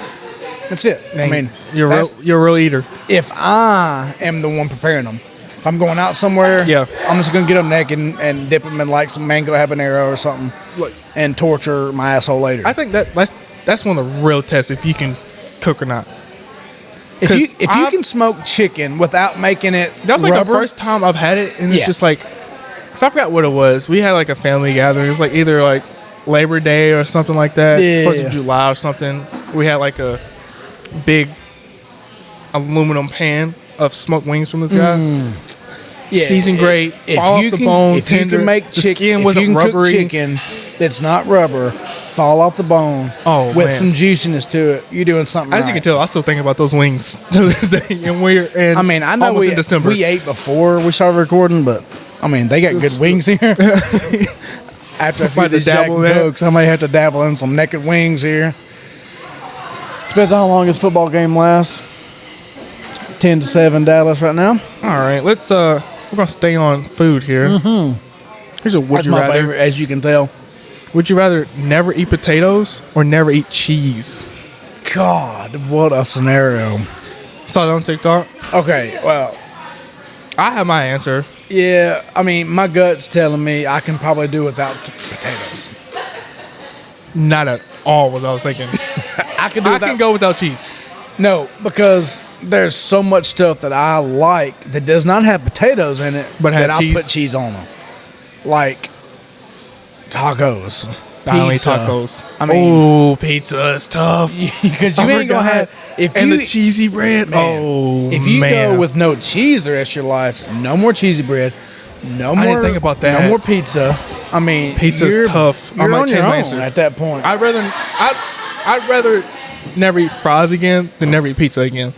That's it. I mean, you're a real eater. if I am the one preparing them. If I'm going out somewhere, Yeah. I'm just going to get them naked and dip them in like some mango habanero or something Look, and torture my asshole later. I think that's one of the real tests if you can cook or not. if you 'cause can smoke chicken without making it That was like rubber, the first time I've had it, and it's Yeah. just like, cause I forgot what it was. We had like a family gathering. It was like either like Labor Day or something like that, Yeah. 1st of July or something. We had like a big aluminum pan of smoked wings from this guy. Yeah, Seasoned great, If fall you off the can, bone, if you tender. can make The chicken, skin if wasn't you can cook rubbery. chicken that's not rubber, fall off the bone. Oh, with man. some juiciness to it, you're doing something. As you right. can tell, I still think about those wings to this day, and I mean, I know almost we in December. we ate before we started recording, but I mean, they got good wings here. After a few Might of these have Jack dabbled and in it. Cokes, I may have to dabble in some naked wings here. Depends on how long this football game lasts. 10-7 Dallas right now. All right, let's we're gonna stay on food here. Mm-hmm. Here's a would That's you my rather. favorite, as you can tell. Would you rather never eat potatoes or never eat cheese? God, what a scenario. Saw that on TikTok. Okay, well, I have my answer. yeah, I mean, my gut's telling me I can probably do without potatoes. Not at all what I was thinking. I can do I without. can go without cheese. No, because there's so much stuff that I like that does not have potatoes in it, But has that cheese? I put cheese on them. Like tacos. I don't eat pizza. tacos. I mean, oh, pizza is tough. because you I ain't gonna forgot. have if And you the cheesy bread. Man, oh, if you man. go with no cheese the rest of your life, no more cheesy bread, no more. I didn't think about that. No more pizza. I mean, Pizza's you're- tough. I You're might on change your my own answer. at that point. I'd rather never eat fries again than never eat pizza again.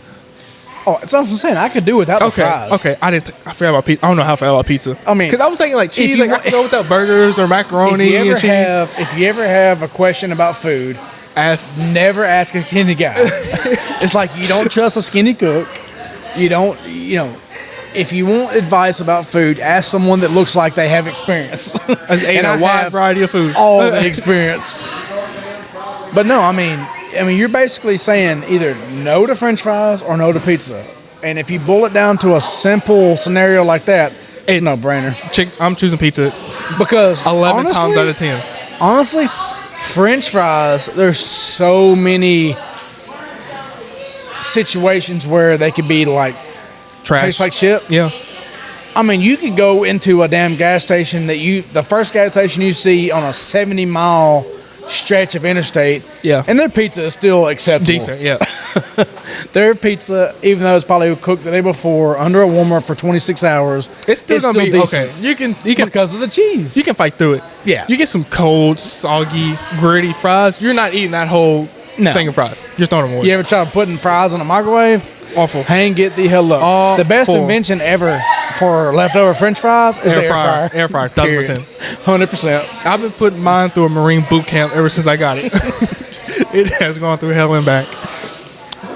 That's what I'm saying. I could do without the fries. Okay. I forgot about pizza. I don't know how I feel about pizza. I mean, because I was thinking like cheese. you Like I want- can go without burgers or macaroni and cheese. If you ever have a question about food, Ask. never ask a skinny guy. It's like you don't trust a skinny cook. You don't, if you want advice about food, ask someone that looks like they have experience. Ate a wide variety of food. all the experience. But no, I mean, you're basically saying either no to French fries or no to pizza. And if you boil it down to a simple scenario like that, it's no brainer. I'm choosing pizza Because 11 times out of 10. Honestly, French fries, there's so many situations where they could be like Trash. taste like shit. Yeah. I mean, you could go into a damn gas station the first gas station you see on a 70-mile stretch of interstate. Yeah. And their pizza is still acceptable. Decent. Yeah. Their pizza, even though it's probably cooked the day before under a warmer for 26 hours, It's still gonna be decent. okay. You can Because of the cheese. you can fight through it. Yeah. You get some cold, soggy, gritty fries. You're not eating that whole No. thing of fries. Just throwing them away. You ever try putting fries in a microwave? Awful. Hang it the hell up. Awful. The best invention ever for leftover French fries is the air fryer. Air fryer. 1,000%. 100%. I've been putting mine through a Marine boot camp ever since I got it. It has gone through hell and back.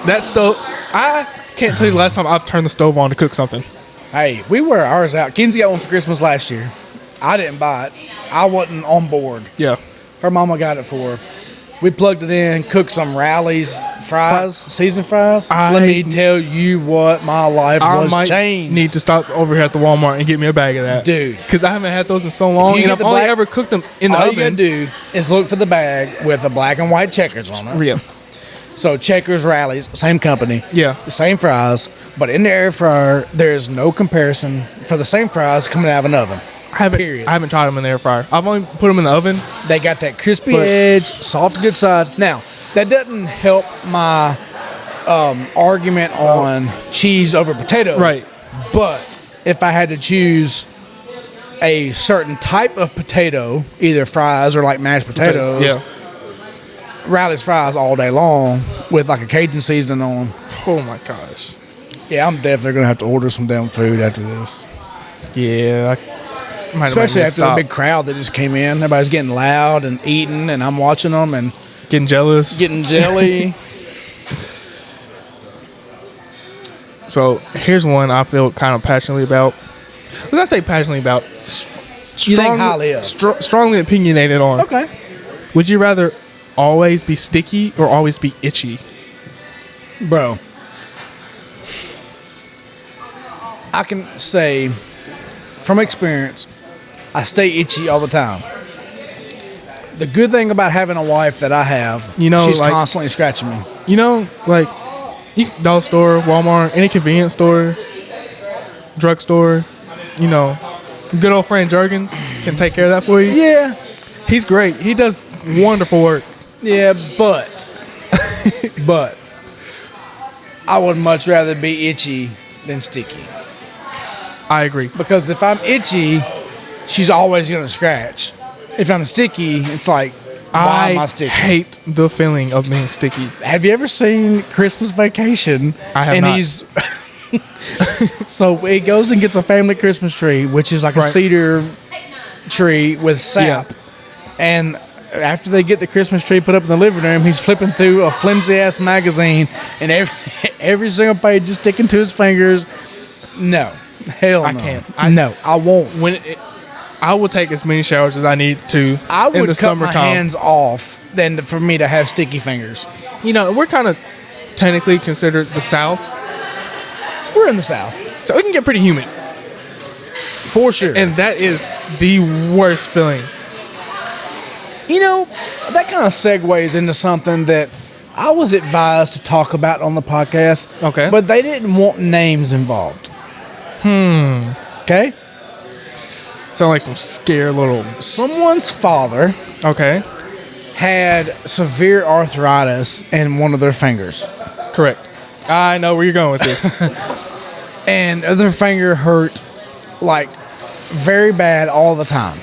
That stove, I can't tell you the last time I've turned the stove on to cook something. Hey, we wear ours out. Kinsey got one for Christmas last year. I didn't buy it. I wasn't on board. Yeah. Her mama got it for her. We plugged it in, cooked some Rally's fries, seasoned fries. Let me tell you what, my life was changed. Need to stop over here at the Walmart and get me a bag of that, dude. Because I haven't had those in so long, and I've only ever cooked them in the oven. All you gotta do is look for the bag with the black and white checkers on it. Yeah. So Checkers, Rally's, same company. Yeah. The same fries, but in the air fryer, there is no comparison for the same fries coming out of an oven. I haven't tried them in the air fryer. I've only put them in the oven. They got that crispy edge, soft, good side. Now, that doesn't help my argument on cheese over potatoes. Right. But if I had to choose a certain type of potato, either fries or like mashed potatoes, Yeah. Rally's fries all day long with like a Cajun seasoning on them. Oh my gosh. Yeah, I'm definitely going to have to order some damn food after this. Yeah. Especially after the big crowd that just came in. Everybody's getting loud and eating, and I'm watching them and getting jealous. Getting jelly. So here's one I feel kind of passionately about. Let's not say passionately about. You think highly of? Strongly opinionated on. Okay. Would you rather always be sticky or always be itchy? Bro, I can say from experience, I stay itchy all the time. The good thing about having a wife that I have, she's like, constantly scratching me. Like dollar store, Walmart, any convenience store, drugstore, good old friend Jergens can take care of that for you. Yeah. He's great. He does wonderful work. Yeah, but I would much rather be itchy than sticky. I agree. Because if I'm itchy, she's always going to scratch. If I'm sticky, it's like, why am I sticky? I hate the feeling of being sticky. Have you ever seen Christmas Vacation? I have not. So he goes and gets a family Christmas tree, which is like a cedar tree with sap. Yeah. And after they get the Christmas tree put up in the living room, he's flipping through a flimsy-ass magazine, and every single page is sticking to his fingers. No. Hell no. I can't. I won't. I will take as many showers as I need to I would in the cut summertime. My hands off than for me to have sticky fingers. We're kind of technically considered the South. We're in the South. So it can get pretty humid. For sure. And that is the worst feeling. That kind of segues into something that I was advised to talk about on the podcast. Okay. But they didn't want names involved. Okay? Sound like some scared little... Someone's father... Okay. ...had severe arthritis in one of their fingers. Correct. I know where you're going with this. And their finger hurt, like, very bad all the time.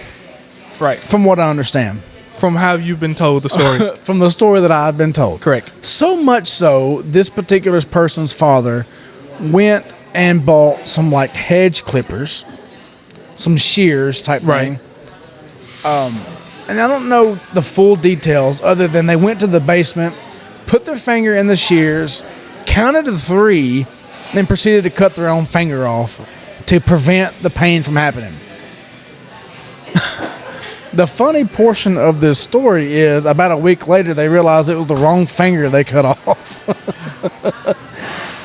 Right. From what I understand. From how you've been told the story. From the story that I've been told. Correct. So much so, this particular person's father went and bought some, like, hedge clippers, some shears type thing. And I don't know the full details other than they went to the basement, put their finger in the shears, counted to 3, then proceeded to cut their own finger off to prevent the pain from happening. The funny portion of this story is about a week later, they realized it was the wrong finger they cut off.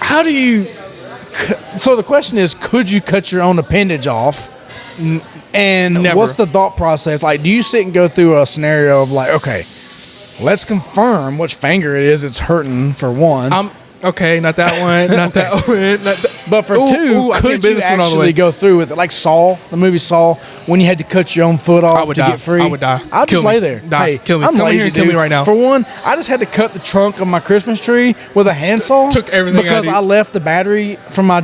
How do you... So the question is, could you cut your own appendage off? And Never. What's the thought process? Like, do you sit and go through a scenario of like, okay, let's confirm which finger it is it's hurting for one. Okay, not that one, not that one. But for two, could you actually go through with it? Like Saw, the movie Saw, when you had to cut your own foot off to get free. I would die. I'll just lay there. Die. Hey, Kill me. I'm Come lazy, here and kill me right now. For one, I just had to cut the trunk of my Christmas tree with a handsaw. Took everything because I left the battery from my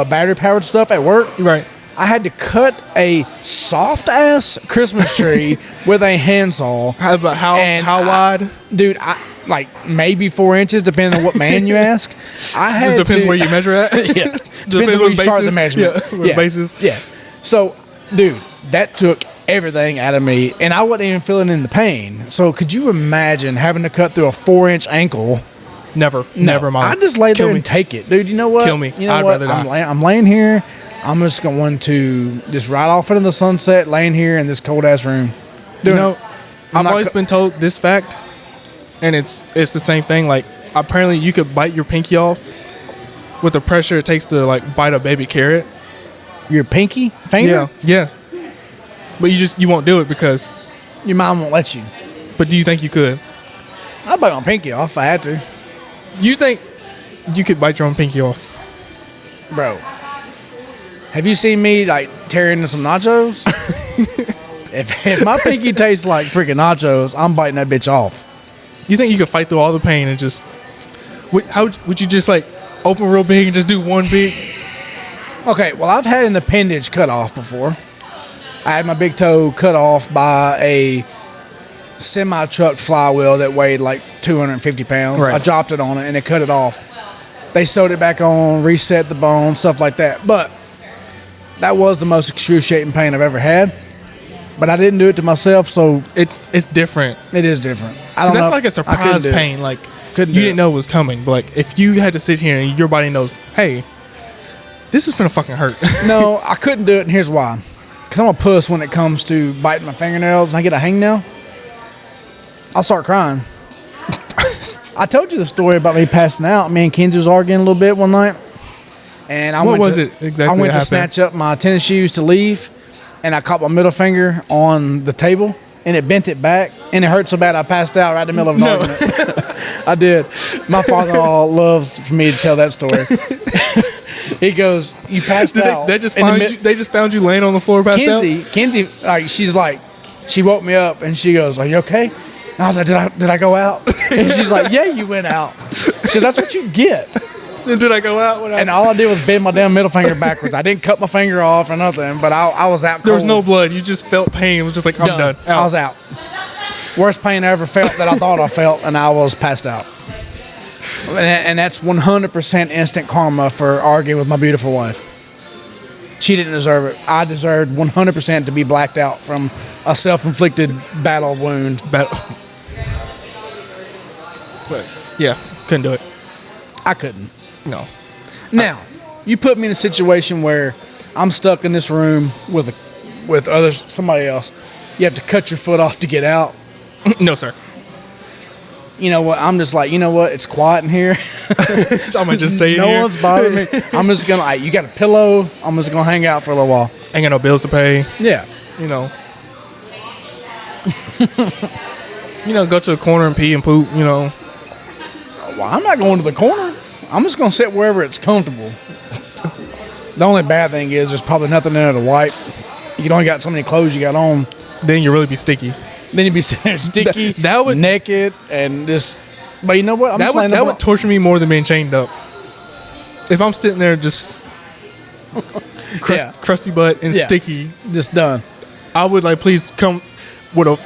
battery powered stuff at work. Right. I had to cut a soft ass Christmas tree with a handsaw. How wide? Dude, like maybe 4 inches, depending on what man you ask. I had It depends where you measure at. Yeah, depends on where you start the measurement. Yeah, bases. Yeah. So, dude, that took everything out of me, and I wasn't even feeling in the pain. So, could you imagine having to cut through a 4-inch ankle? Never, No. never mind. I just lay there Kill me. and take it, dude. You know what? Kill me. You know I'd what? rather die. I'm laying here. I'm just going to just ride off into the sunset, laying here in this cold ass room. You know, I've not always been told this fact, and it's the same thing. Like, apparently, you could bite your pinky off with the pressure it takes to like bite a baby carrot. Your pinky finger? Yeah. But you won't do it because. Your mom won't let you. But do you think you could? I'd bite my pinky off if I had to. You think you could bite your own pinky off? Bro, have you seen me like tear into some nachos? if my pinky tastes like freaking nachos, I'm biting that bitch off. You think you could fight through all the pain and just? Would you just like open real big and just do one big? Okay, well, I've had an appendage cut off before. I had my big toe cut off by a semi-truck flywheel that weighed like 250 pounds. Right. I dropped it on it and it cut it off. They sewed it back on, reset the bone, stuff like that. But that was the most excruciating pain I've ever had. But I didn't do it to myself, so It's different. it is different. I don't know. That's like a I couldn't surprise do it. pain. Like Couldn't you do didn't it. know it was coming. But like if you had to sit here and your body knows, hey, this is gonna fucking hurt. No, I couldn't do it, and here's why. Because I'm a puss when it comes to biting my fingernails and I get a hangnail. I'll start crying. I told you the story about me passing out. Me and Kenzie was arguing a little bit one night. And I What went was to, it exactly I went that to happened? snatch up my tennis shoes to leave, and I caught my middle finger on the table, and it bent it back, and it hurt so bad I passed out right in the middle of an argument. I did. My father-in-law loves for me to tell that story. He goes, "You passed out." They just in the found mid- you. They just found you laying on the floor, passed out. Kenzie, like she's like, she woke me up and she goes, "Are you okay?" And I was like, "Did I go out?" And she's like, "Yeah, you went out." She says, "That's what you get." Did I go out? When And all I did was bend my damn middle finger backwards. I didn't cut my finger off or nothing, but I was out cold. there was no blood. You just felt pain. It was just like I'm done. I was out. Worst pain I ever felt that I thought I felt, and I was passed out. And that's 100% instant karma for arguing with my beautiful wife. She didn't deserve it. I deserved 100% to be blacked out from a self-inflicted battle wound. But yeah, couldn't do it. I couldn't. No. Now, you put me in a situation where I'm stuck in this room with somebody else. You have to cut your foot off to get out. No, sir. You know what? I'm just like, you know what? It's quiet in here. I'm gonna just stay in No here. one's bothering me. I'm just gonna. Like, you got a pillow? I'm just gonna hang out for a little while. Ain't got no bills to pay. Yeah. You know. Go to a corner and pee and poop. You know. Well, I'm not going to the corner. I'm just gonna sit wherever it's comfortable. The only bad thing is there's probably nothing in there to wipe. You only got so many clothes you got on. Then you really be sticky. Then you'd be sitting there sticky, That would- naked, and just. But you know what? I'm That just laying would up that would torture me more than being chained up. If I'm sitting there just Yeah. crusty butt and Yeah. sticky, just done. I would like please come with a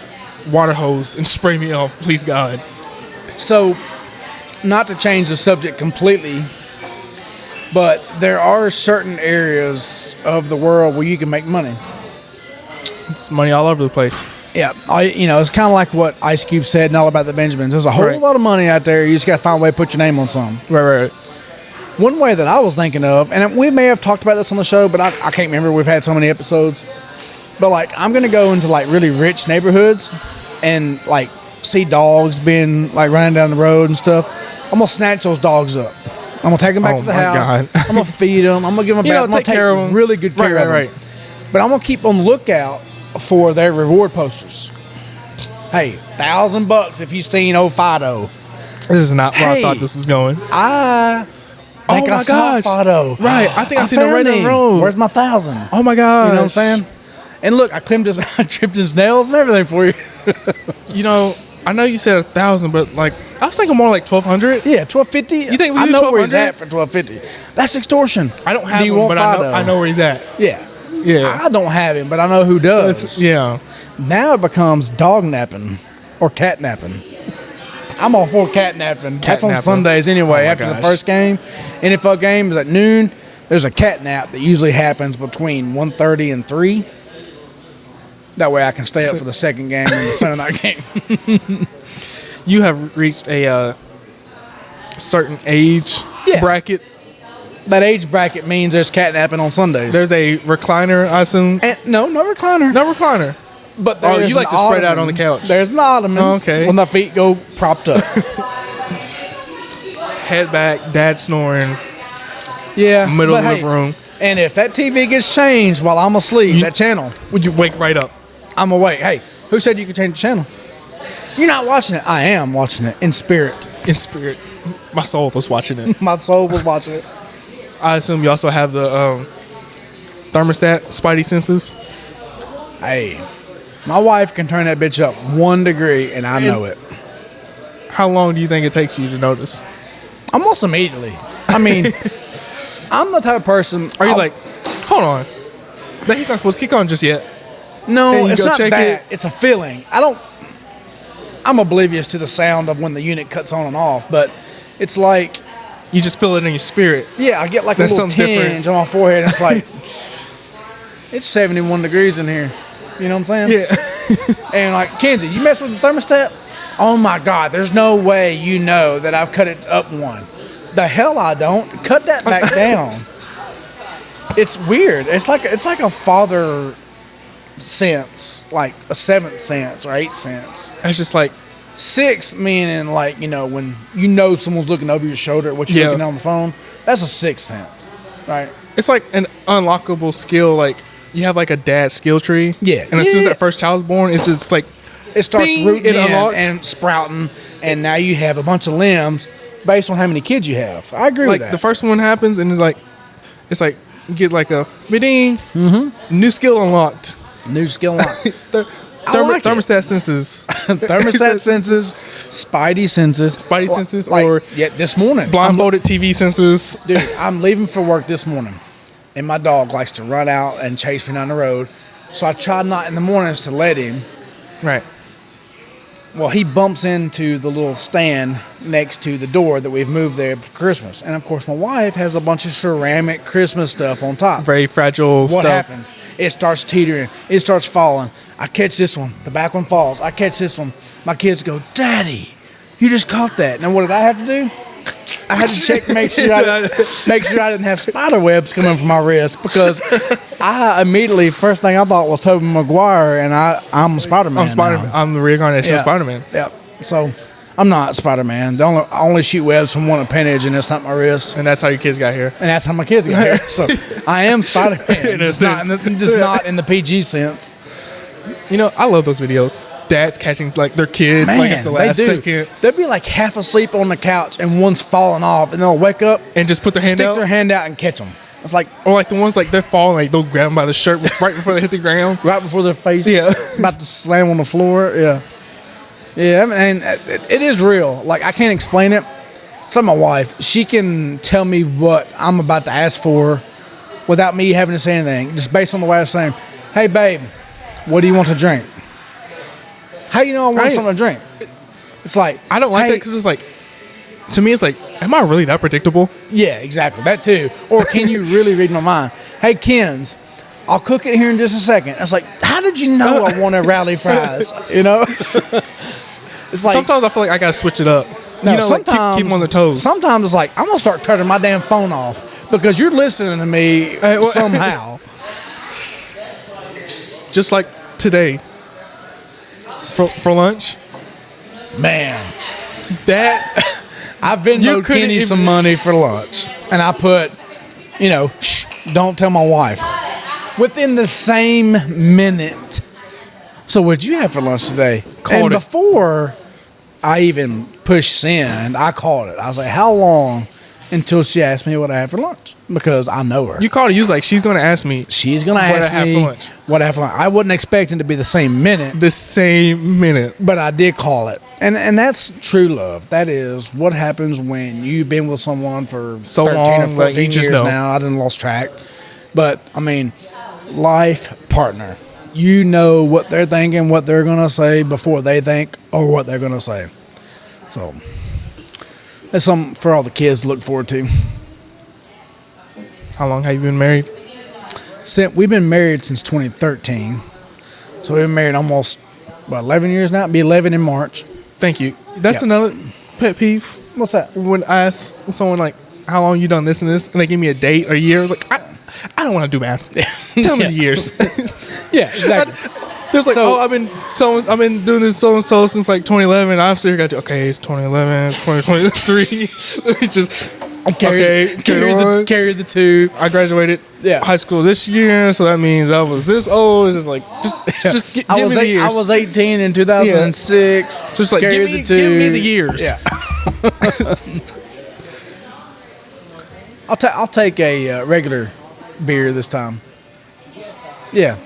water hose and spray me off, please God. So, not to change the subject completely, but there are certain areas of the world where you can make money. It's money all over the place. Yeah, it's kind of like what Ice Cube said in All About the Benjamins. There's a whole Right. lot of money out there. You just got to find a way to put your name on something. Right. One way that I was thinking of, and we may have talked about this on the show, but I can't remember. We've had so many episodes. But, like, I'm going to go into, like, really rich neighborhoods and, like, see dogs being, like, running down the road and stuff. I'm going to snatch those dogs up. I'm going to take them back Oh to the my house. God. I'm going to feed them. I'm going to give them a bath. I'm going to take care of 'em. really good care of them. Right. But I'm going to keep on the lookout for their reward posters. Hey, $1,000 if you've seen old Fido. This is not where I Hey. thought this was going. I think Oh I my saw gosh. Fido. Right, I think I seen him found right down the him. road. Where's my 1,000? Oh my God. You know what I'm saying? And look, I tripped his nails and everything for you. I know you said 1,000, but like I was thinking more like 1,200. Yeah, $1,250. You think we I do know where he's 1,200? at for $1,250. That's extortion. I don't have Do you him, want but Fido? I know where he's at. Yeah. Yeah. I don't have him, but I know who does. Yeah. Now it becomes dog napping or cat napping. I'm all for catnapping. That's on Catnapping. Sundays anyway, Oh my after the gosh. first game. NFL game is at noon. There's a cat nap that usually happens between 1:30 and 3. That way I can stay up for the second game and the Sunday night game. You have reached a certain age Yeah. bracket. That age bracket means there's catnapping on Sundays. There's a recliner, I assume. and, no recliner. No recliner. But Oh, there's you like an to spread out on the ottoman. couch. There's an ottoman. Oh, okay. When the feet go propped up. Head back, dad snoring, Yeah. middle but of the hey, room. And if that TV gets changed while I'm asleep, that channel, Would you wake right up? I'm awake. Hey, who said you could change the channel? You're not watching it. I am watching it in spirit. In spirit. My soul was watching it. My soul was watching it. I assume you also have the thermostat, spidey senses. Hey, my wife can turn that bitch up 1 degree, and I know it. How long do you think it takes you to notice? Almost immediately. I mean, I'm the type of person. Are you like, hold on, that he's not supposed to kick on just yet? No, and you it's go not check that. it? It's a feeling. I'm oblivious to the sound of when the unit cuts on and off, but it's like, You just feel it in your spirit. yeah, I get like That's a little something different. tinge on my forehead. And it's like, it's 71 degrees in here. You know what I'm saying? Yeah. And like, Kenzie, you mess with the thermostat? Oh my God, there's no way you know that I've cut it up 1. The hell I don't. Cut that back down. It's weird. It's like a father sense, like a 7th sense or 8th sense. It's just like, 6 meaning like, when you know someone's looking over your shoulder at what you're Yeah. looking at on the phone. That's a 6th sense, right? it's like an unlockable skill. Like, you have like a dad skill tree. Yeah. And as soon as Yeah. that first child's born, it's just like, It starts Bing, rooting it in unlocked. and sprouting, and now you have a bunch of limbs based on how many kids you have. I agree with like that. the first one happens and it's like you get like a ding, new skill unlocked. New skill line. I like it. Thermostat senses, Thermostat senses, Spidey senses. Spidey senses, like, or yeah, this morning. blindfolded TV senses. Dude, I'm leaving for work this morning, and my dog likes to run out and chase me down the road. So I try not in the mornings to let him. Right. Well, he bumps into the little stand next to the door that we've moved there for Christmas. And, of course, my wife has a bunch of ceramic Christmas stuff on top. Very fragile What stuff. happens? It starts teetering. It starts falling. I catch this one. The back one falls. I catch this one. My kids go, Daddy, you just caught that. Now, what did I have to do? I had to check to make sure I didn't have spider webs coming from my wrist, because I immediately, first thing I thought was Tobey Maguire, and I'm Spider-Man. I'm Spider-Man. now. I'm the reincarnation Yeah. of Spider-Man. Yep. So I'm not Spider-Man. I only shoot webs from one appendage, and it's not my wrist. And that's how your kids got here. And that's how my kids got here. So I am Spider-Man. In a just not sense. just not in the PG sense. You know, I love those videos. Dads catching like their kids like at the last they do. second They'll be like half asleep on the couch, and one's falling off, and they'll wake up, and just put their hand stick out. their hand out, and catch them. It's like Or like the ones like they're falling, like they'll grab them by the shirt right before they hit the ground. right before their face, Yeah. about to slam on the floor. Yeah, yeah, and it is real. Like, I can't explain it. So my wife, she can tell me what I'm about to ask for without me having to say anything, just based on the way I'm saying, "Hey, babe, what do you want to drink?" How you know I want Right. something to drink? It's like, I don't like hey, that because it's like, to me, it's like, am I really that predictable? Yeah, exactly. That too. Or can you really read my mind? Hey, Kens, I'll cook it here in just a second. It's like, how did you know I wanted rally fries? You know? It's like, Sometimes I feel like I gotta switch it up. no, you know, like keep them on their toes. Sometimes it's like, I'm going to start turning my damn phone off because you're listening to me what- somehow. Just like today, for lunch, Man, that I've You Venmoed couldn't Kenny even- some money for lunch. And I put, shh, don't tell my wife. Within the same minute. So what'd you have for lunch today? Called and it. before I even pushed send, I called it. I was like, how long until she asked me what I had for lunch? Because I know her. you called her, you was like, she's gonna ask me She's going to what I ask have me for lunch. what I have for lunch. I wasn't expecting to be the same minute, the same minute. but I did call it. And that's true love. That is what happens when you've been with someone for So 13 or long, 14 like, you just years know. now. I done lost track. But, I mean, life partner. You know what they're thinking, what they're going to say before they think or what they're going to say. So that's something for all the kids to look forward to. How long have you been married? We've been married since 2013. So we've been married almost, 11 years now? It'll be 11 in March. Thank you. That's another pet peeve. What's that? When I ask someone like, how long you done this and this, and they give me a date or a year, I was like, I don't want to do math. Tell me the years. Yeah, exactly. There's like, I've been doing this so and so since like 2011. I'm still got to, okay, it's 2011, it's 2023. Let me just carry the two. I graduated high school this year, so that means I was this old. It's just like just give me the years. I was 18 in 2006. So it's like give me the years. Yeah. I'll take a regular beer this time. Yeah.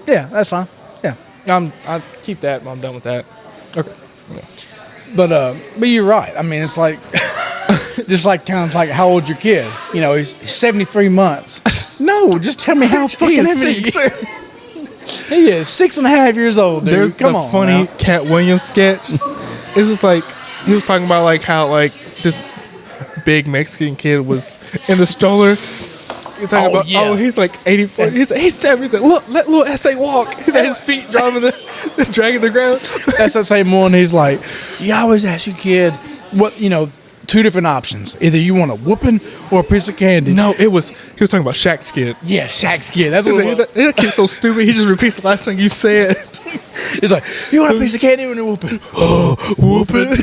Yeah, that's fine. Yeah. I keep that when I'm done with that. Okay. Yeah. But you're right. I mean, it's like just like kind of like how old's your kid? You know, he's 73 months. No, just tell me how fucking heavy he is. 6.5 years old, dude. There's the funny Cat Williams sketch. It was like he was talking about like how like this big Mexican kid was in the stroller. He's talking about he's like 84. He's 7. He's like, look, let little S.A. walk. He's at his feet dragging the ground. That's the same one. He's like, you always ask your kid what, two different options. Either you want a whooping or a piece of candy. No, he was talking about Shaq's kid. Yeah, Shaq's kid. That's what it was. That kid's so stupid. He just repeats the last thing you said. He's like, you want a piece of candy or a whooping? Oh, whooping.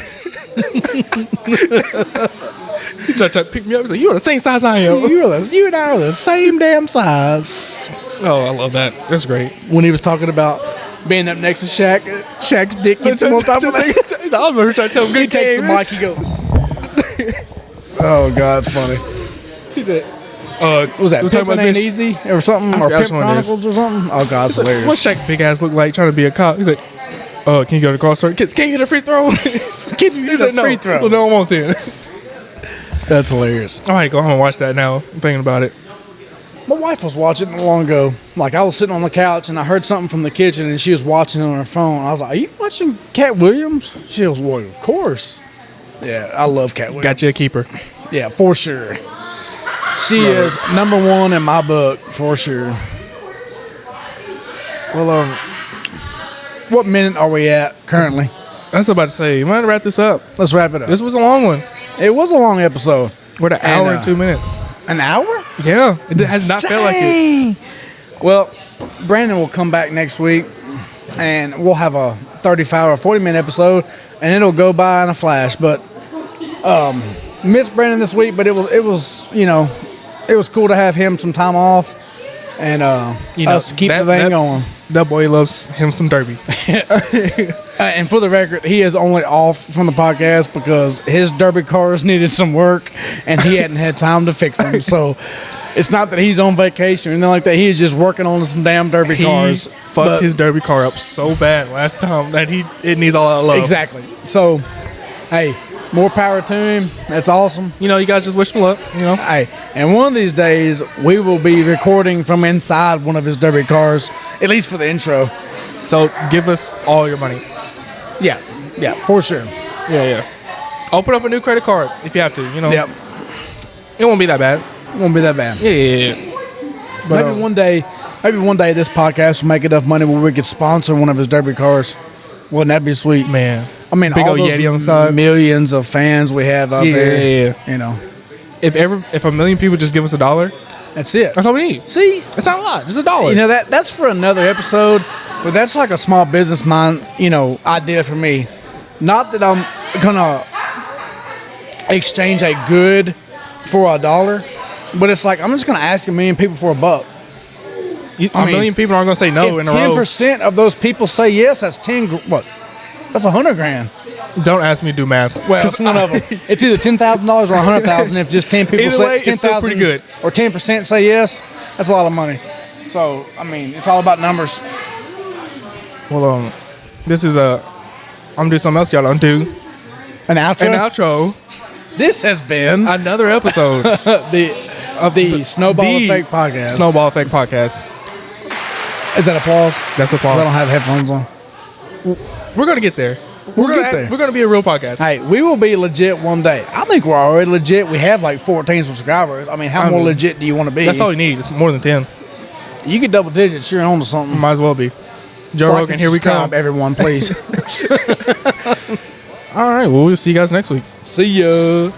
He started trying to pick me up. He's like, you're the same size I am. You and I are the same damn size. Oh, I love that. That's great. When he was talking about being up next to Shaq's dick gets him on top of that. He's like, I remember trying to tell him He takes the mic, he goes. Oh, God, it's funny. He said, was that Pimpin' Ain't Easy or something? Or Pimp Chronicles or something? Oh, God, it's hilarious. What's Shaq big ass look like trying to be a cop? He's like, can you go to the crossword? Kids, can you get a free throw? Can you get a free throw? Well, no, I won't then. That's hilarious. All right, go home and watch that now. I'm thinking about it. My wife was watching it long ago. Like, I was sitting on the couch, and I heard something from the kitchen, and she was watching it on her phone. I was like, are you watching Cat Williams? She was, well, of course. Yeah, I love Cat Williams. Got you a keeper. Yeah, for sure. She is number one in my book, for sure. Well, what minute are we at currently? I was about to say, you might wrap this up. Let's wrap it up. This was a long one. It was a long episode. We're at an hour and 2 minutes. An hour? Yeah. It has not felt like it. Well, Brandon will come back next week, and we'll have a 35 or 40-minute episode, and it'll go by in a flash. But missed Brandon this week, but it was cool to have him some time off and us to keep the thing going. That boy loves him some derby. And for the record, he is only off from the podcast because his derby cars needed some work, and he hadn't had time to fix them. So it's not that he's on vacation or anything like that. He is just working on some damn derby cars. Fucked his derby car up so bad last time that it needs all that love. Exactly. So, hey, more power to him. That's awesome. You guys just wish him luck. Hey, and one of these days we will be recording from inside one of his derby cars, at least for the intro. So give us all your money. Yeah, for sure. Yeah. Open up a new credit card if you have to. Yep. It won't be that bad. It won't be that bad. Yeah. But, maybe one day this podcast will make enough money where we could sponsor one of his derby cars. Wouldn't that be sweet, man? I mean, big all old those Yeti on the side. Millions of fans we have out there. Yeah. If a million people just give us $1, that's it. That's all we need. See, it's not a lot. Just $1. That's for another episode. But that's like a small business mind, idea for me. Not that I'm gonna exchange a good for $1, but it's like I'm just gonna ask 1 million people for $1. A million people aren't gonna say no in a row. 10% of those people say yes, that's 10. What? That's $100,000. Don't ask me to do math. Well, it's one of them. It's either $10,000 or $100,000. If just 10 people say it's still pretty good, or 10% say yes, that's a lot of money. So I mean, it's all about numbers. Well, this is I'm gonna do something else y'all don't do. An outro. This has been another episode of the Snowball Effect Podcast. Snowball Effect Podcast. Is that applause? That's applause. I don't have headphones on. We're gonna get there. We'll get there. We're gonna be a real podcast. Hey, we will be legit one day. I think we're already legit. We have like 14 subscribers. I mean, how more legit do you want to be? That's all you need. It's more than 10. You get double digits, you're on to something. Might as well be. Joe Like Rogan, and here we subscribe, come. everyone, please. All right. Well, we'll see you guys next week. See ya.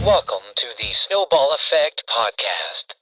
Welcome to the Snowball Effect Podcast.